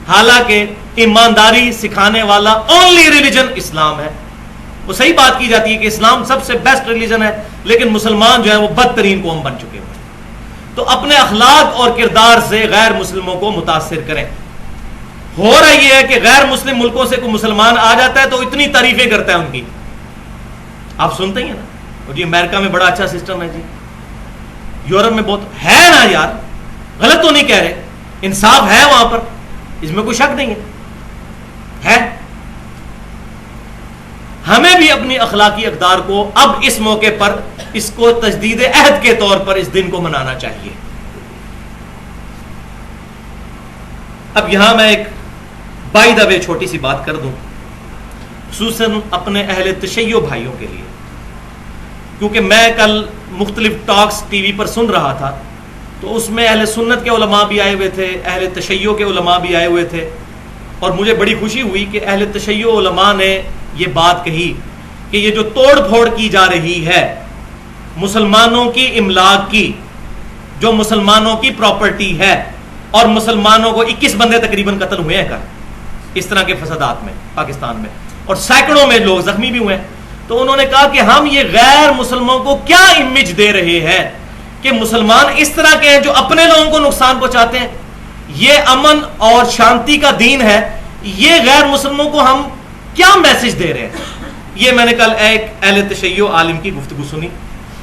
حالانکہ ایمانداری سکھانے والا اونلی ریلیجن اسلام ہے. وہ صحیح بات کی جاتی ہے کہ اسلام سب سے بیسٹ ریلیجن ہے, لیکن مسلمان جو ہے وہ بدترین قوم بن چکے ہیں. تو اپنے اخلاق اور کردار سے غیر مسلموں کو متاثر کریں. ہو رہا یہ ہے کہ غیر مسلم ملکوں سے کوئی مسلمان آ جاتا ہے تو اتنی تعریفیں کرتا ہے ان کی, آپ سنتے ہی ہیں نا, جی امریکہ میں بڑا اچھا سسٹم ہے, جی یورپ میں بہت ہے نا یار, غلط تو نہیں کہہ رہے, انصاف ہے وہاں پر, اس میں کوئی شک نہیں ہے. ہمیں بھی اپنی اخلاقی اقدار کو اب اس موقع پر اس کو تجدید عہد کے طور پر اس دن کو منانا چاہیے. اب یہاں میں ایک بائی دا وے چھوٹی سی بات کر دوں, خصوصاً اپنے اہل تشیع بھائیوں کے لیے, کیونکہ میں کل مختلف ٹاکس ٹی وی پر سن رہا تھا تو اس میں اہل سنت کے علماء بھی آئے ہوئے تھے, اہل تشیع کے علماء بھی آئے ہوئے تھے, اور مجھے بڑی خوشی ہوئی کہ اہل تشیع علماء نے یہ بات کہی کہ یہ جو توڑ پھوڑ کی جا رہی ہے مسلمانوں کی املاک کی, جو مسلمانوں کی پراپرٹی ہے, اور مسلمانوں کو 21 بندے تقریباً قتل ہوئے ہیں اس طرح کے فسادات میں پاکستان میں, اور سینکڑوں میں لوگ زخمی بھی ہوئے ہیں. تو انہوں نے کہا کہ ہم یہ غیر مسلموں کو کیا امیج دے رہے ہیں کہ مسلمان اس طرح کے ہیں جو اپنے لوگوں کو نقصان پہنچاتے ہیں. یہ امن اور شانتی کا دین ہے, یہ غیر مسلموں کو ہم کیا میسج دے رہے ہیں. یہ میں نے کل ایک اہل تشیع عالم کی گفتگو سنی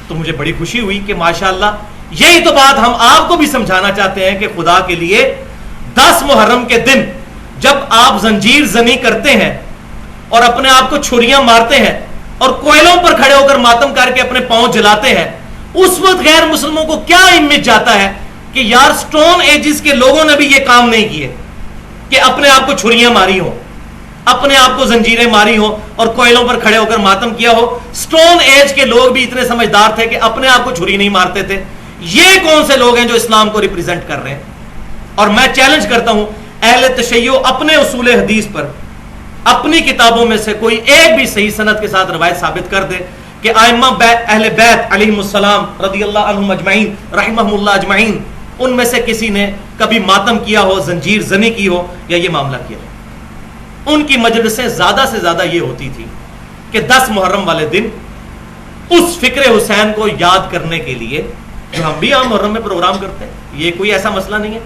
تو مجھے بڑی خوشی ہوئی کہ ماشاءاللہ یہی تو بات ہم آپ کو بھی سمجھانا چاہتے ہیں کہ خدا کے لیے 10 محرم کے دن جب آپ زنجیر زنی کرتے ہیں اور اپنے آپ کو چھریاں مارتے ہیں اور کوئلوں پر کھڑے ہو کر ماتم کر کے اپنے پاؤں جلاتے ہیں, اس وقت غیر مسلموں کو کیا امیج جاتا ہے کہ یار سٹون ایجز کے لوگوں نے بھی یہ کام نہیں کیے کہ اپنے آپ کو چھریاں ماری ہوں, اپنے آپ کو زنجیریں ماری ہوں اور کوئلوں پر کھڑے ہو کر ماتم کیا ہو. سٹون ایج کے لوگ بھی اتنے سمجھدار تھے کہ اپنے آپ کو چھری نہیں مارتے تھے. یہ کون سے لوگ ہیں جو اسلام کو ریپرزینٹ کر رہے ہیں؟ اور میں چیلنج کرتا ہوں اہل تشیع اپنے اصول حدیث پر اپنی کتابوں میں سے کوئی ایک بھی صحیح سند کے ساتھ روایت ثابت کر دے کہ ائمہ اہل بیت علیہم السلام رضی اللہ عنہم اجمعین رحمہم اللہ اجمعین ان میں سے کسی نے کبھی ماتم کیا ہو, زنجیر زنی کی ہو یا یہ معاملہ کیا ہو. ان کی مجلسیں زیادہ سے زیادہ یہ ہوتی تھی کہ 10 محرم والے دن اس فکر حسین کو یاد کرنے کے لیے, جو ہم بھی عام محرم میں پروگرام کرتے ہیں, یہ کوئی ایسا مسئلہ نہیں ہے,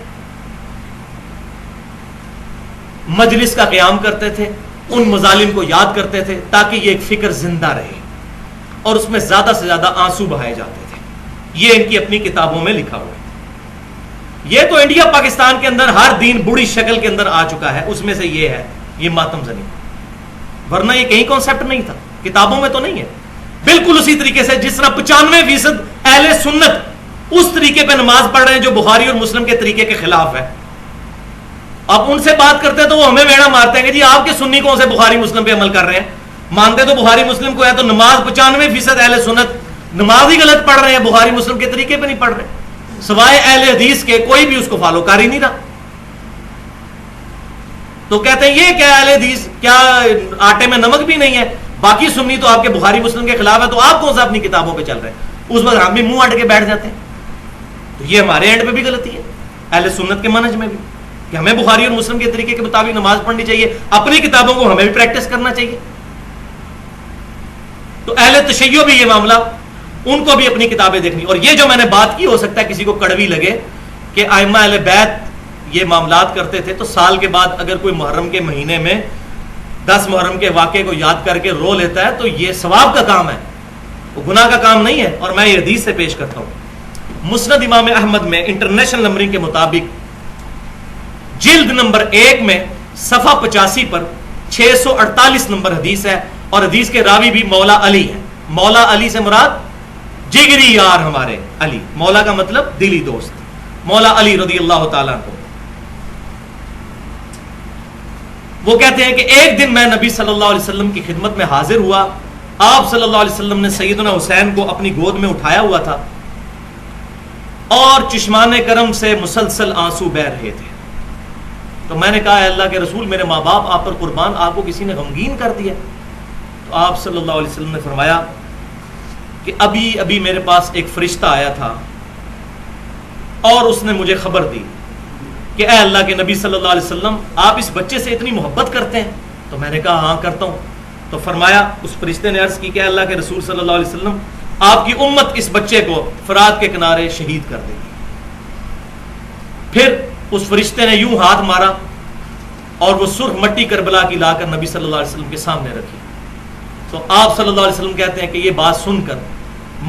مجلس کا قیام کرتے تھے, ان مظالم کو یاد کرتے تھے تاکہ یہ ایک فکر زندہ رہے, اور اس میں زیادہ سے زیادہ آنسو بہائے جاتے تھے. یہ ان کی اپنی کتابوں میں لکھا ہوا ہے. یہ تو انڈیا پاکستان کے اندر ہر دین بڑی شکل کے اندر آ چکا ہے, اس میں سے یہ ہے یہ ماتم زنی, ورنہ یہ کہیں کانسیپٹ نہیں تھا, کتابوں میں تو نہیں ہے. بالکل اسی طریقے سے جس طرح 95% اہل سنت اس طریقے پہ نماز پڑھ رہے ہیں جو بخاری اور مسلم کے طریقے کے خلاف ہے. آپ ان سے بات کرتے ہیں تو وہ ہمیں میڑا مارتے ہیں کہ جی آپ کے سنی کون سے بخاری مسلم پہ عمل کر رہے ہیں. مانتے تو بخاری مسلم کو ہے, تو نماز 95% اہل سنت نماز ہی غلط پڑھ رہے ہیں, بخاری مسلم کے طریقے پہ نہیں پڑھ رہے. سوائے اہل حدیث کے کوئی بھی اس کو فالو کر ہی نہیں رہا. تو کہتے ہیں یہ کیا اہل حدیث, کیا آٹے میں نمک بھی نہیں ہے, باقی سنی تو آپ کے بخاری مسلم کے خلاف ہے, تو آپ کون سا اپنی کتابوں پہ چل رہے ہیں. اس وقت ہم بھی منہ اٹ کے بیٹھ جاتے ہیں. تو یہ ہمارے اینڈ پہ بھی غلطی ہے اہل سنت کے منہج میں بھی, کہ ہمیں بخاری اور مسلم کے طریقے کے مطابق نماز پڑھنی چاہیے, اپنی کتابوں کو ہمیں بھی پریکٹس کرنا چاہیے. تو اہل تشیع بھی یہ معاملہ, ان کو بھی اپنی کتابیں دیکھنی. اور یہ جو میں نے بات کی, ہو سکتا ہے کسی کو کڑوی لگے کہ ائمہ اہل بیت یہ معاملات کرتے تھے, تو سال کے بعد اگر کوئی محرم کے مہینے میں 10 محرم کے واقعے کو یاد کر کے رو لیتا ہے تو یہ ثواب کا کام ہے, وہ گناہ کا کام نہیں ہے. اور میں یہ حدیث سے پیش کرتا ہوں. مسند امام احمد میں انٹرنیشنل نمبرنگ کے مطابق جلد نمبر 1 میں صفحہ 85 پر 648 نمبر حدیث ہے, اور حدیث کے راوی بھی مولا علی ہے. مولا علی سے مراد جگری یار ہمارے علی, مولا کا مطلب دلی دوست, مولا علی رضی اللہ تعالیٰ عنہ. وہ کہتے ہیں کہ ایک دن میں نبی صلی اللہ علیہ وسلم کی خدمت میں حاضر ہوا. آپ صلی اللہ علیہ وسلم نے سیدنا حسین کو اپنی گود میں اٹھایا ہوا تھا اور چشمان کرم سے مسلسل آنسو بہ رہے تھے. تو میں نے کہا اے اللہ کے رسول, میرے ماں باپ آپ پر قربان, آپ کو کسی نے غمگین کر دیا. تو آپ صلی اللہ علیہ وسلم نے فرمایا کہ ابھی میرے پاس ایک فرشتہ آیا تھا اور اس نے مجھے خبر دی کہ اے اللہ کے نبی صلی اللہ علیہ وسلم, آپ اس بچے سے اتنی محبت کرتے ہیں. تو میں نے کہا ہاں کرتا ہوں. تو فرمایا, اس فرشتے نے عرض کی کہ اے اللہ کے رسول صلی اللہ علیہ وسلم, آپ کی امت اس بچے کو فرات کے کنارے شہید کر دے گی. پھر اس فرشتے نے یوں ہاتھ مارا اور وہ سرخ مٹی کربلا کی لا کر نبی صلی اللہ علیہ وسلم کے سامنے رکھی. تو آپ صلی اللہ علیہ وسلم کہتے ہیں کہ یہ بات سن کر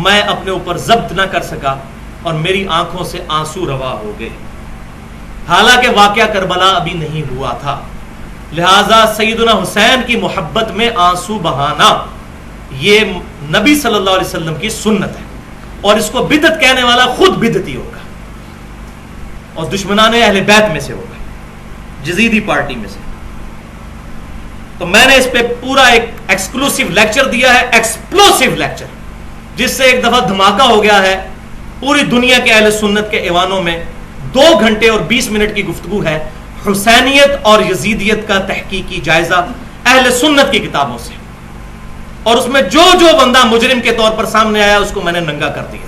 میں اپنے اوپر ضبط نہ کر سکا اور میری آنکھوں سے آنسو روا ہو گئے. حالانکہ واقعہ کربلا ابھی نہیں ہوا تھا, لہذا سیدنا حسین کی محبت میں آنسو بہانا یہ نبی صلی اللہ علیہ وسلم کی سنت ہے, اور اس کو بدعت کہنے والا خود بدعتی ہوگا اور دشمنان اہل بیت میں سے ہوگا, جزیدی پارٹی میں سے. تو میں نے اس پہ پورا ایک ایکسکلوسیو لیکچر دیا ہے, ایکسپلوسیو لیکچر, جس سے ایک دفعہ دھماکہ ہو گیا ہے پوری دنیا کے اہل سنت کے ایوانوں میں. 2 گھنٹے اور 20 منٹ کی گفتگو ہے حسینیت اور یزیدیت کا تحقیقی جائزہ اہل سنت کی کتابوں سے, اور اس میں جو بندہ مجرم کے طور پر سامنے آیا اس کو میں نے ننگا کر دیا,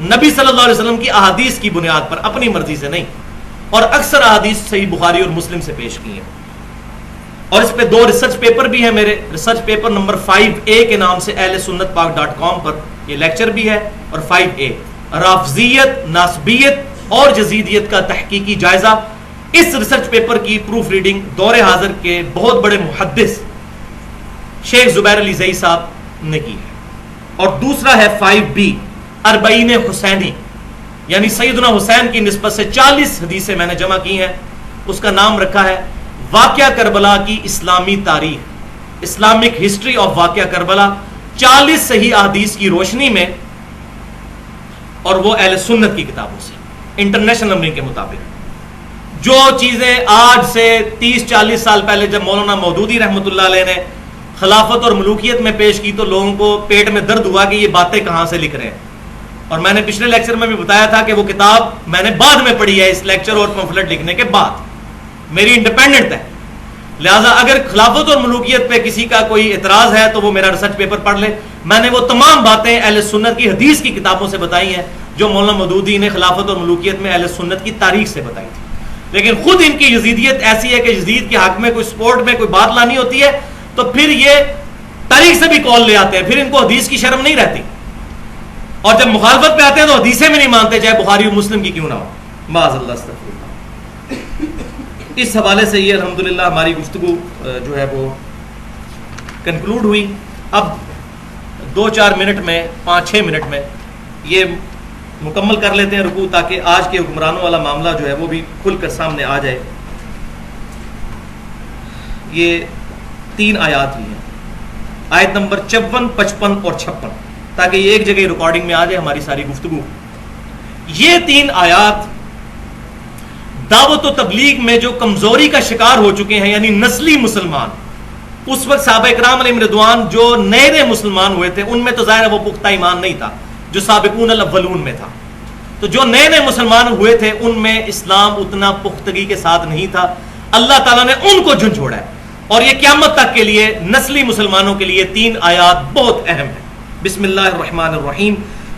نبی صلی اللہ علیہ وسلم کی احادیث کی بنیاد پر, اپنی مرضی سے نہیں. اور اکثر احادیث صحیح بخاری اور مسلم سے پیش کی ہیں. اور اس پہ 2 ریسرچ پیپر بھی ہیں میرے. ریسرچ پیپر نمبر 5A کے نام سے اہل سنت پاک.com پر یہ لیکچر بھی ہے, اور 5A رافضیت, ناسبیت اور جزیدیت کا تحقیقی جائزہ. اس ریسرچ پیپر کی پروف ریڈنگ دور حاضر کے بہت بڑے محدث شیخ زبیر علی زئی صاحب نے کی ہے. اور دوسرا ہے 5B اربعین حسینی, یعنی سیدنا حسین کی نسبت سے 40 حدیثیں میں نے جمع کی ہیں. اس کا نام رکھا ہے واقعہ کربلا کی اسلامی تاریخ, اسلامک ہسٹری آف واقعہ کربلا, 40 صحیح احادیث کی روشنی میں, اور وہ اہل سنت کی کتابوں سے انٹرنیشنل نمبرنگ کے مطابق. جو چیزیں آج سے 30-40 سال پہلے جب مولانا مودودی رحمۃ اللہ علیہ نے خلافت اور ملوکیت میں پیش کی تو لوگوں کو پیٹ میں درد ہوا کہ یہ باتیں کہاں سے لکھ رہے ہیں. اور میں نے پچھلے لیکچر میں بھی بتایا تھا کہ وہ کتاب میں نے بعد میں پڑھی ہے اس لیکچر اور پمفلٹ لکھنے کے بعد, میری انڈیپینڈنٹ ہے. لہٰذا اگر خلافت اور ملوکیت پہ کسی کا کوئی اعتراض ہے تو وہ میرا ریسرچ پیپر پڑھ لے. میں نے وہ تمام باتیں اہل سنت کی حدیث کی کتابوں سے بتائی ہیں جو مولانا مودودی نے خلافت اور ملوکیت میں اہل سنت کی تاریخ سے بتائی تھی. لیکن خود ان کی یزیدیت ایسی ہے کہ یزید کے حق میں کوئی سپورٹ میں کوئی بات لانی ہوتی ہے تو پھر یہ تاریخ سے بھی کال لے آتے ہیں, پھر ان کو حدیث کی شرم نہیں رہتی, اور جب مخالفت پہ آتے ہیں تو حدیثیں بھی نہیں مانتے چاہے بخاری اور مسلم کی کیوں نہ ہو. معاذ اللہ استغفر اللہ. اس حوالے سے یہ الحمدللہ ہماری گفتگو جو ہے وہ کنکلوڈ ہوئی. اب 2-4 منٹ میں 5-6 منٹ میں یہ مکمل کر لیتے ہیں رکوع, تاکہ آج کے حکمرانوں والا معاملہ جو ہے وہ بھی کھل کر سامنے آ جائے. یہ 3 آیات ہی ہیں. آیت نمبر 54, 55 اور 56, تاکہ یہ ایک جگہ ریکارڈنگ میں آ جائے ہماری ساری گفتگو. یہ 3 آیات دعوت و تبلیغ میں جو کمزوری کا شکار ہو چکے ہیں، یعنی نسلی مسلمان، اس وقت صحابہ اکرام علیہم رضوان جو نئے مسلمان ہوئے تھے ان میں تو ظاہر ہے وہ پختہ ایمان نہیں تھا جو سابقون الاولون میں تھا. تو جو نئے مسلمان ہوئے تھے ان میں اسلام اتنا پختگی کے ساتھ نہیں تھا. اللہ تعالیٰ نے ان کو جھنجھوڑا ہے، اور یہ قیامت تک کے لیے نسلی مسلمانوں کے لیے 3 آیات بہت اہم ہیں. بسم اللہ الرحمن الرحیم.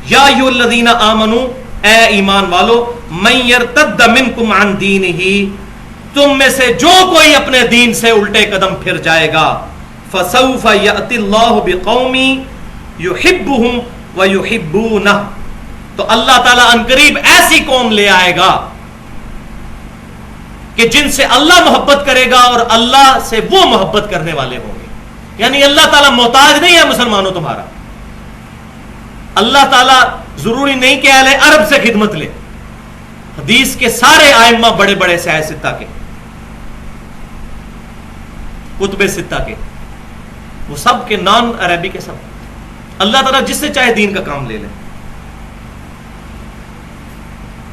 یا ایھا الذین آمنوا، اے ایمان والو، من یرتد منکم عن دینہ، تم میں سے جو کوئی اپنے دین سے الٹے قدم پھر جائے گا، فسوف یأتی اللہ بقوم یحبہم ویحبونہ، تو اللہ تعالیٰ عنقریب ایسی قوم لے آئے گا کہ جن سے اللہ محبت کرے گا اور اللہ سے وہ محبت کرنے والے ہوں گے. یعنی اللہ تعالیٰ محتاج نہیں ہے مسلمانوں تمہارا. اللہ تعالیٰ ضروری نہیں کہ اہل عرب سے خدمت لے. حدیث کے سارے ائمہ بڑے بڑے سیاہ ستہ کے، کتب ستہ کے، وہ سب کے نان عربی کے سب، اللہ تعالیٰ جس سے چاہے دین کا کام لے لے.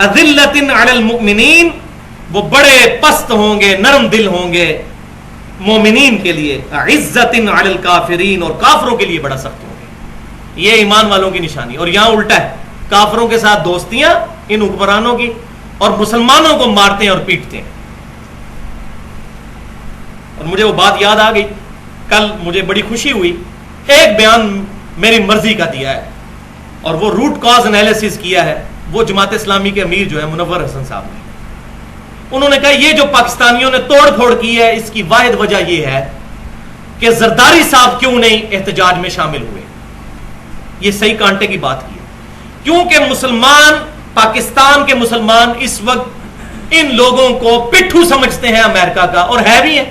اذلۃ علی المؤمنین، وہ بڑے پست ہوں گے، نرم دل ہوں گے مومنین کے لیے. عزت علی الکافرین، اور کافروں کے لیے بڑا سخت ہوں گے. یہ ایمان والوں کی نشانی. اور یہاں الٹا ہے، کافروں کے ساتھ دوستیاں ان حکمرانوں کی، اور مسلمانوں کو مارتے ہیں اور پیٹتے ہیں. اور مجھے وہ بات یاد آ گئی، کل مجھے بڑی خوشی ہوئی، ایک بیان میری مرضی کا دیا ہے اور وہ روٹ کاز انالیسس کیا ہے وہ جماعت اسلامی کے امیر جو ہے منور حسن صاحب نے. انہوں نے کہا یہ جو پاکستانیوں نے توڑ پھوڑ کی ہے اس کی واحد وجہ یہ ہے کہ زرداری صاحب کیوں نہیں احتجاج میں شامل ہوئے. یہ صحیح کانٹے کی بات کی ہے، کیونکہ مسلمان، پاکستان کے مسلمان اس وقت ان لوگوں کو پٹھو سمجھتے ہیں امریکہ کا، اور ہے بھی ہیں.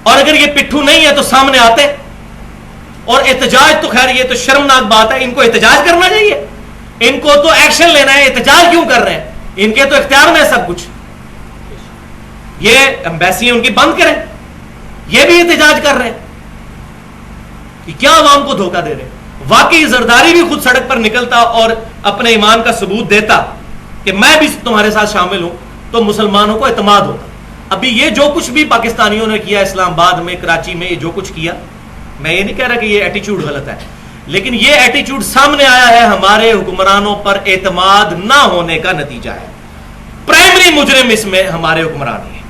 اور اگر یہ پٹھو نہیں ہے تو سامنے آتے. اور احتجاج تو خیر یہ تو شرمناک بات ہے، ان کو احتجاج کرنا چاہیے، ان کو تو ایکشن لینا ہے. احتجاج کیوں کر رہے ہیں؟ ان کے تو اختیار میں ہے سب کچھ. یہ ایمبیسی ان کی بند کریں، یہ بھی احتجاج کر رہے ہیں کہ کیا عوام کو دھوکہ دے رہے ہیں. واقعی زرداری بھی خود سڑک پر نکلتا اور اپنے ایمان کا ثبوت دیتا کہ میں بھی تمہارے ساتھ شامل ہوں تو مسلمانوں کو اعتماد ہوتا. ابھی یہ جو کچھ بھی پاکستانیوں نے کیا اسلام آباد میں، کراچی میں، یہ جو کچھ کیا، میں یہ نہیں کہہ رہا کہ یہ ایٹیچیوڈ غلط ہے، لیکن یہ ایٹیچیوڈ سامنے آیا ہے ہمارے حکمرانوں پر اعتماد نہ ہونے کا نتیجہ ہے. پرائمری مجرم اس میں ہمارے حکمران ہیں.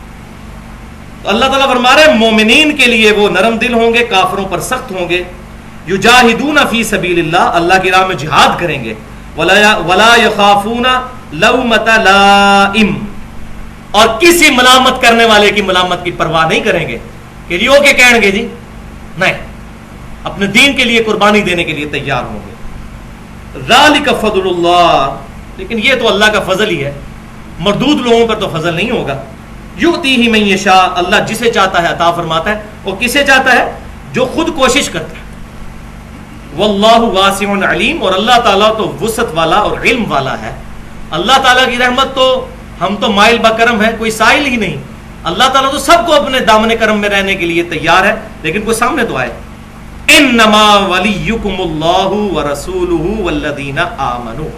تو اللہ تعالیٰ فرما رہے ہیں مومنین کے لیے وہ نرم دل ہوں گے، کافروں پر سخت ہوں گے. یجاہدون فی سبیل اللہ، اللہ کی راہ میں جہاد کریں گے. ولا یخافون لومۃ لائم، اور کسی ملامت کرنے والے کی ملامت کی پرواہ نہیں کریں گے کہ یہ اوکے کہیں گے جی، نہیں، اپنے دین کے لیے قربانی دینے کے لیے تیار ہوں گے. ذالک فضل اللہ، لیکن یہ تو اللہ کا فضل ہی ہے، مردود لوگوں پر تو فضل نہیں ہوگا. یؤتیہ من یشاء، اللہ جسے چاہتا ہے عطا فرماتا ہے، اور کسے چاہتا ہے؟ جو خود کوشش کرتا ہے. واللہ واسع علیم، اور اللہ تعالیٰ تو وسعت والا اور علم والا ہے. اللہ تعالیٰ کی رحمت تو ہم تو مائل بکرم ہے، کوئی سائل ہی نہیں. اللہ تعالیٰ تو سب کو اپنے دامن کرم میں رہنے کے لیے تیار ہے، لیکن کوئی سامنے تو آئے. انما ولیکم اللہ ورسولہ والذین آمنوا.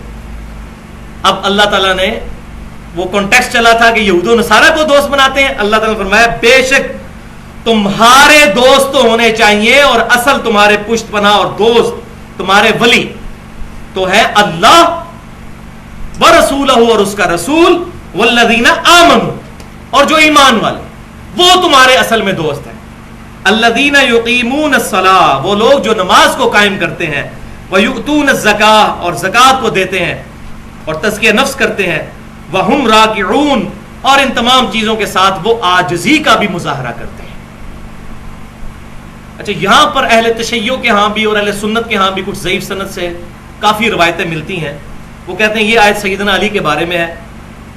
اب اللہ تعالیٰ نے وہ کانٹیکسٹ چلا تھا کہ یہود و نصارہ کو دوست بناتے ہیں. اللہ تعالیٰ نے فرمایا بے شک تمہارے دوست تو ہونے چاہیے، اور اصل تمہارے پشت پناہ اور دوست، تمہارے ولی تو ہے اللہ ورسولہ، اور اس کا رسول، والذین آمنوا، اور جو ایمان والے، وہ تمہارے اصل میں دوست ہیں. الذین یقیمون الصلاۃ، وہ لوگ جو نماز کو قائم کرتے ہیں، ویؤتون الزکاۃ، اور زکوٰۃ کو دیتے ہیں اور تزکیہ نفس کرتے ہیں، وہم راکعون، اور ان تمام چیزوں کے ساتھ وہ عاجزی کا بھی مظاہرہ کرتے ہیں. اچھا، یہاں پر اہل تشیع کے ہاں بھی اور اہل سنت کے ہاں بھی کچھ ضعیف سند سے کافی روایتیں ملتی ہیں. وہ کہتے ہیں یہ آیت سیدنا علی کے بارے میں ہے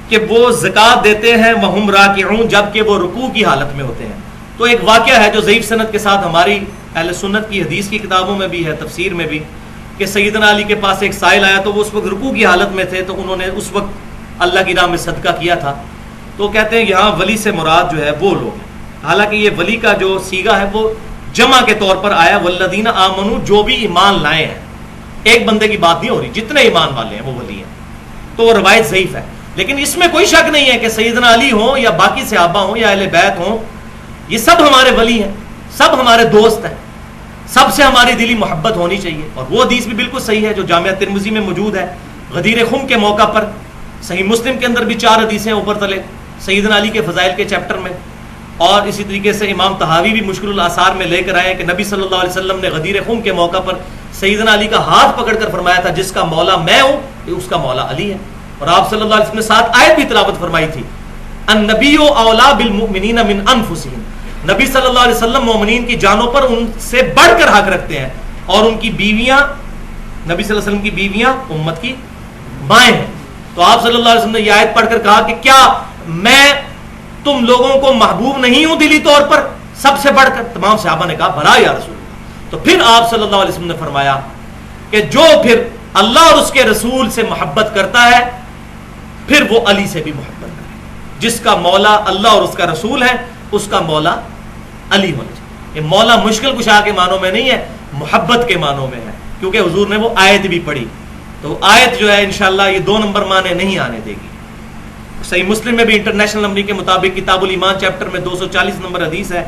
کہ وہ زکوٰۃ دیتے ہیں وہم راکعون، جبکہ وہ رکوع کی حالت میں ہوتے ہیں. تو ایک واقعہ ہے جو ضعیف سند کے ساتھ ہماری اہل سنت کی حدیث کی کتابوں میں بھی ہے، تفسیر میں بھی، کہ سیدنا علی کے پاس ایک سائل آیا تو وہ اس وقت رکوع کی حالت میں تھے، تو انہوں نے اس وقت اللہ کی راہ میں صدقہ کیا تھا. تو کہتے ہیں یہاں ولی سے مراد جو ہے وہ لوگ ہیں. حالانکہ یہ ولی کا جو سیگا ہے وہ جمع کے طور پر آیا والذین آمنو، جو بھی ایمان لائے ہیں. ایک بندے کی بات نہیں ہو رہی، جتنے ایمان والے ہیں وہ ولی ہیں. تو وہ روایت ضعیف ہے، لیکن اس میں کوئی شک نہیں ہے کہ سیدنا علی ہوں یا باقی صحابہ ہوں یا اہل بیت ہوں، یہ سب ہمارے ولی ہیں، سب ہمارے دوست ہیں، سب سے ہماری دلی محبت ہونی چاہیے. اور وہ حدیث بھی بالکل صحیح ہے جو جامعہ ترمذی میں موجود ہے غدیر خم کے موقع پر. صحیح مسلم کے اندر بھی 4 حدیثیں اوپر تلے سیدنا علی کے فضائل کے چیپٹر میں. اور اسی طریقے سے امام طحاوی بھی مشکل الاثار میں لے کر آئے کہ نبی صلی اللہ علیہ وسلم نے غدیر خم کے موقع پر سیدنا علی کا ہاتھ پکڑ کر فرمایا تھا جس کا مولا میں ہوں اس کا مولا علی ہے. اور آپ صلی اللہ علیہ وسلم نے 7 آیت بھی تلاوت فرمائی تھی. النبی اولا بالمؤمنین من انفسہم، نبی صلی اللہ علیہ وسلم مومنین کی جانوں پر ان سے بڑھ کر حق رکھتے ہیں، اور ان کی بیویاں، نبی صلی اللہ علیہ وسلم کی بیویاں امت کی مائیں ہیں. تو آپ صلی اللہ علیہ وسلم نے یہ آیت پڑھ کر کہا کہ کیا میں تم لوگوں کو محبوب نہیں ہوں دلی طور پر سب سے بڑھ کر؟ تمام صحابہ نے کہا بھلا یا رسول اللہ. تو پھر آپ صلی اللہ علیہ وسلم نے فرمایا کہ جو پھر اللہ اور اس کے رسول سے محبت کرتا ہے پھر وہ علی سے بھی محبت کرے. جس کا مولا اللہ اور اس کا رسول ہے اس کا مولا علی ہونا چاہیے. یہ مولا مشکل کشا کے معنوں میں نہیں ہے، محبت کے معنوں میں ہے، کیونکہ حضور نے وہ آیت بھی پڑھی. تو آیت جو ہے انشاءاللہ یہ 2 نمبر معنی نہیں آنے دے گی. صحیح مسلم میں بھی انٹرنیشنل نمبر کے مطابق کتاب الایمان چیپٹر میں 240 نمبر حدیث ہے،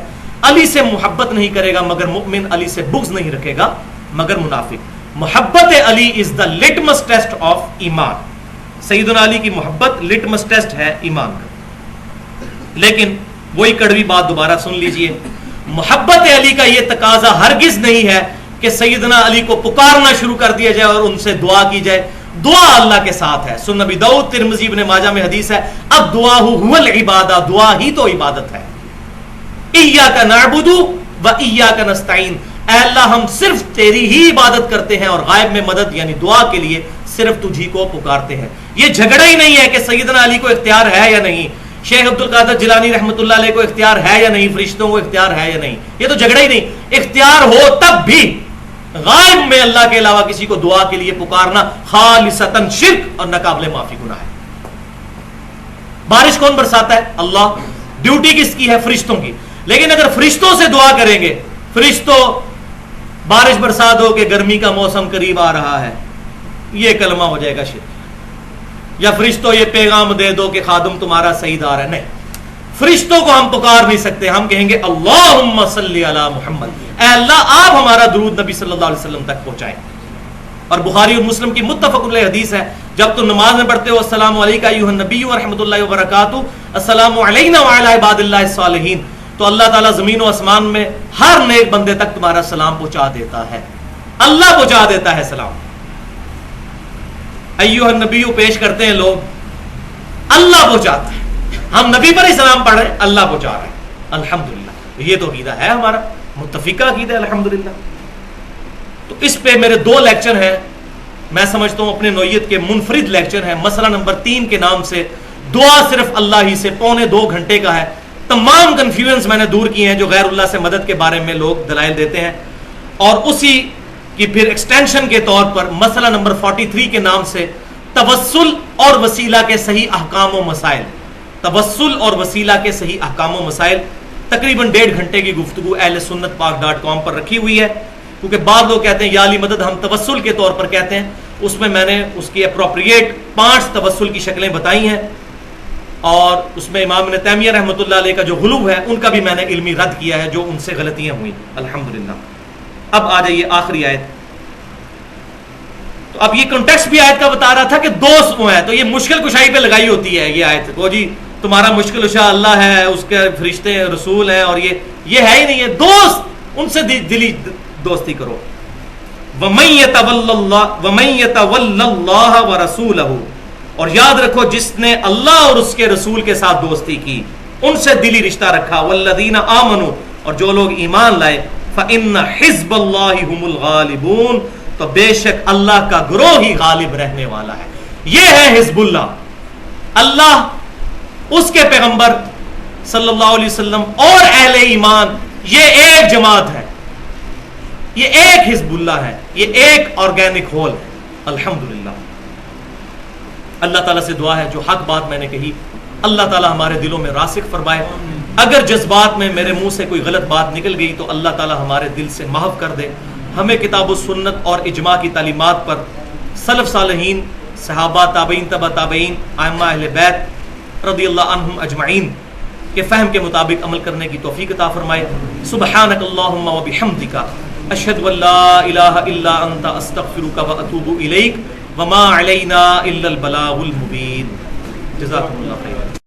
علی سے محبت نہیں کرے گا مگر مؤمن، علی سے بغض نہیں رکھے گا مگر منافق. محبت علی از دا لٹمس ٹیسٹ آف ایمان. سیدنا علی کی محبت لٹمس ٹیسٹ ہے ایمان کا. لیکن وہی کڑوی بات دوبارہ سن لیجئے، محبت علی کا یہ تقاضا ہرگز نہیں ہے کہ سیدنا علی کو پکارنا شروع کر دیا جائے اور ان سے دعا کی جائے. دعا اللہ کے ساتھ ہے. سنن ابی داؤد، ترمذی، ابن ماجہ میں حدیث ہے اب دعا هو العبادہ، دعا ہی تو عبادت ہے. ایاک نعبد و ایاک نستعین، اے اللہ ہم صرف تیری ہی عبادت کرتے ہیں اور غائب میں مدد یعنی دعا کے لیے صرف تجھی کو پکارتے ہیں. یہ جھگڑا ہی نہیں ہے کہ سیدنا علی کو اختیار ہے یا نہیں، شیخ عبد القادر جیلانی رحمۃ اللہ علیہ کو اختیار ہے یا نہیں، فرشتوں کو اختیار ہے یا نہیں. یہ تو جھگڑا ہی نہیں. اختیار ہو تب بھی غائب میں اللہ کے علاوہ کسی کو دعا کے لیے پکارنا خالصتاً شرک اور ناقابل معافی گناہ ہے. بارش کون برساتا ہے؟ اللہ. ڈیوٹی کس کی ہے؟ فرشتوں کی. لیکن اگر فرشتوں سے دعا کریں گے، فرشتوں بارش برسا دو کہ گرمی کا موسم قریب آ رہا ہے، یہ کلمہ ہو جائے گا شرک. یا فرشتوں یہ پیغام دے دو کہ خادم تمہارا صحیح دار ہے، نہیں. فرشتوں کو ہم پکار نہیں سکتے. ہم کہیں گے اللہم صلی علی محمد، اے اللہ آپ ہمارا درود نبی صلی اللہ علیہ وسلم تک پہنچائیں. اور بخاری اور مسلم کی متفق علیہ حدیث ہے جب تم نماز میں پڑھتے ہو السلام علیکم ایھا النبی ورحمۃ اللہ وبرکاتہ، السلام علینا وعلی عباد اللہ الصالحین، تو اللہ تعالیٰ زمین و آسمان میں ہر نیک بندے تک تمہارا سلام پہنچا دیتا ہے. اللہ پہنچا دیتا ہے سلام. ایھا النبی پیش کرتے ہیں لوگ، اللہ پہنچاتا ہے. ہم نبی پر ہی سلام پڑھ رہے ہیں، اللہ پہنچا رہے ہیں. الحمدللہ یہ تو عقیدہ ہے ہمارا، متفقہ عقیدہ ہے الحمدللہ. تو اس پہ میرے 2 لیکچر ہیں، میں سمجھتا ہوں اپنے نوعیت کے منفرد لیکچر ہیں. مسئلہ نمبر 3 کے نام سے دعا صرف اللہ ہی سے 2.25 گھنٹے کا ہے. تمام کنفیوژنز میں نے دور کی ہیں جو غیر اللہ سے مدد کے بارے میں لوگ دلائل دیتے ہیں. اور اسی کی پھر ایکسٹینشن کے طور پر مسئلہ نمبر 43 کے نام سے توسل اور وسیلہ کے صحیح احکام و مسائل، توسل اور وسیلہ کے صحیح احکام و مسائل، تقریباً 1.5 گھنٹے کی گفتگو اہل سنت پاک .com پر رکھی ہوئی ہے. کیونکہ بعض لوگ کہتے ہیں یا علی مدد ہم توسل کے طور پر کہتے ہیں، اس میں میں نے اس کی اپروپریٹ 5 توسل کی شکلیں بتائی ہیں. اور اس میں امام ابن تیمیہ رحمۃ اللہ علیہ کا جو غلو ہے ان کا بھی میں نے علمی رد کیا ہے جو ان سے غلطیاں ہوئیں الحمدللہ. اب آ جائیے آخری آیت. تو اب یہ کنٹیکسٹ بھی آیت کا بتا رہا تھا کہ دوست وہ ہے، تو یہ مشکل کشائی پہ لگائی ہوتی ہے یہ آیت. وہ جی تمہارا مشکل کشا اللہ ہے، اس کے فرشتے رسول ہیں، اور یہ ہے ہی نہیں ہے. دوست ان سے دلی دوستی کرو. وَمَن يَتَوَلَّ اللَّهَ وَرَسُولَهُ، اور یاد رکھو جس نے اللہ اور اس کے رسول کے ساتھ دوستی کی، ان سے دلی رشتہ رکھا. وَالَّذِينَ آمَنُوا، اور جو لوگ ایمان لائے، فَإِنَّ حِزْبَ اللَّهِ هُمُ الْغَالِبُونَ، تو بے شک اللہ کا گروہ ہی غالب رہنے والا ہے. یہ ہے حزب اللہ. اللہ، اس کے پیغمبر صلی اللہ علیہ وسلم اور اہل ایمان، یہ ایک جماعت ہے، یہ ایک حزب اللہ ہے، یہ ایک آرگینک ہول ہے. الحمدللہ. اللہ تعالیٰ سے دعا ہے جو حق بات میں نے کہی اللہ تعالیٰ ہمارے دلوں میں راسخ فرمائے. اگر جذبات میں میرے منہ سے کوئی غلط بات نکل گئی تو اللہ تعالی ہمارے دل سے محو کر دے. ہمیں کتاب و سنت اور اجماع کی تعلیمات پر سلف صالحین، صحابہ، تابعین، تبع تابعین، ائمہ اہل بیت رضی اللہ عنہم اجمعین کے فہم کے مطابق عمل کرنے کی توفیق عطا فرمائے. سبحانک اللہم و بحمدک اشہد ان لا الہ الا انت استغفرک و اتوب الیک وما علینا الا البلاغ المبین. جزاکم اللہ خیر.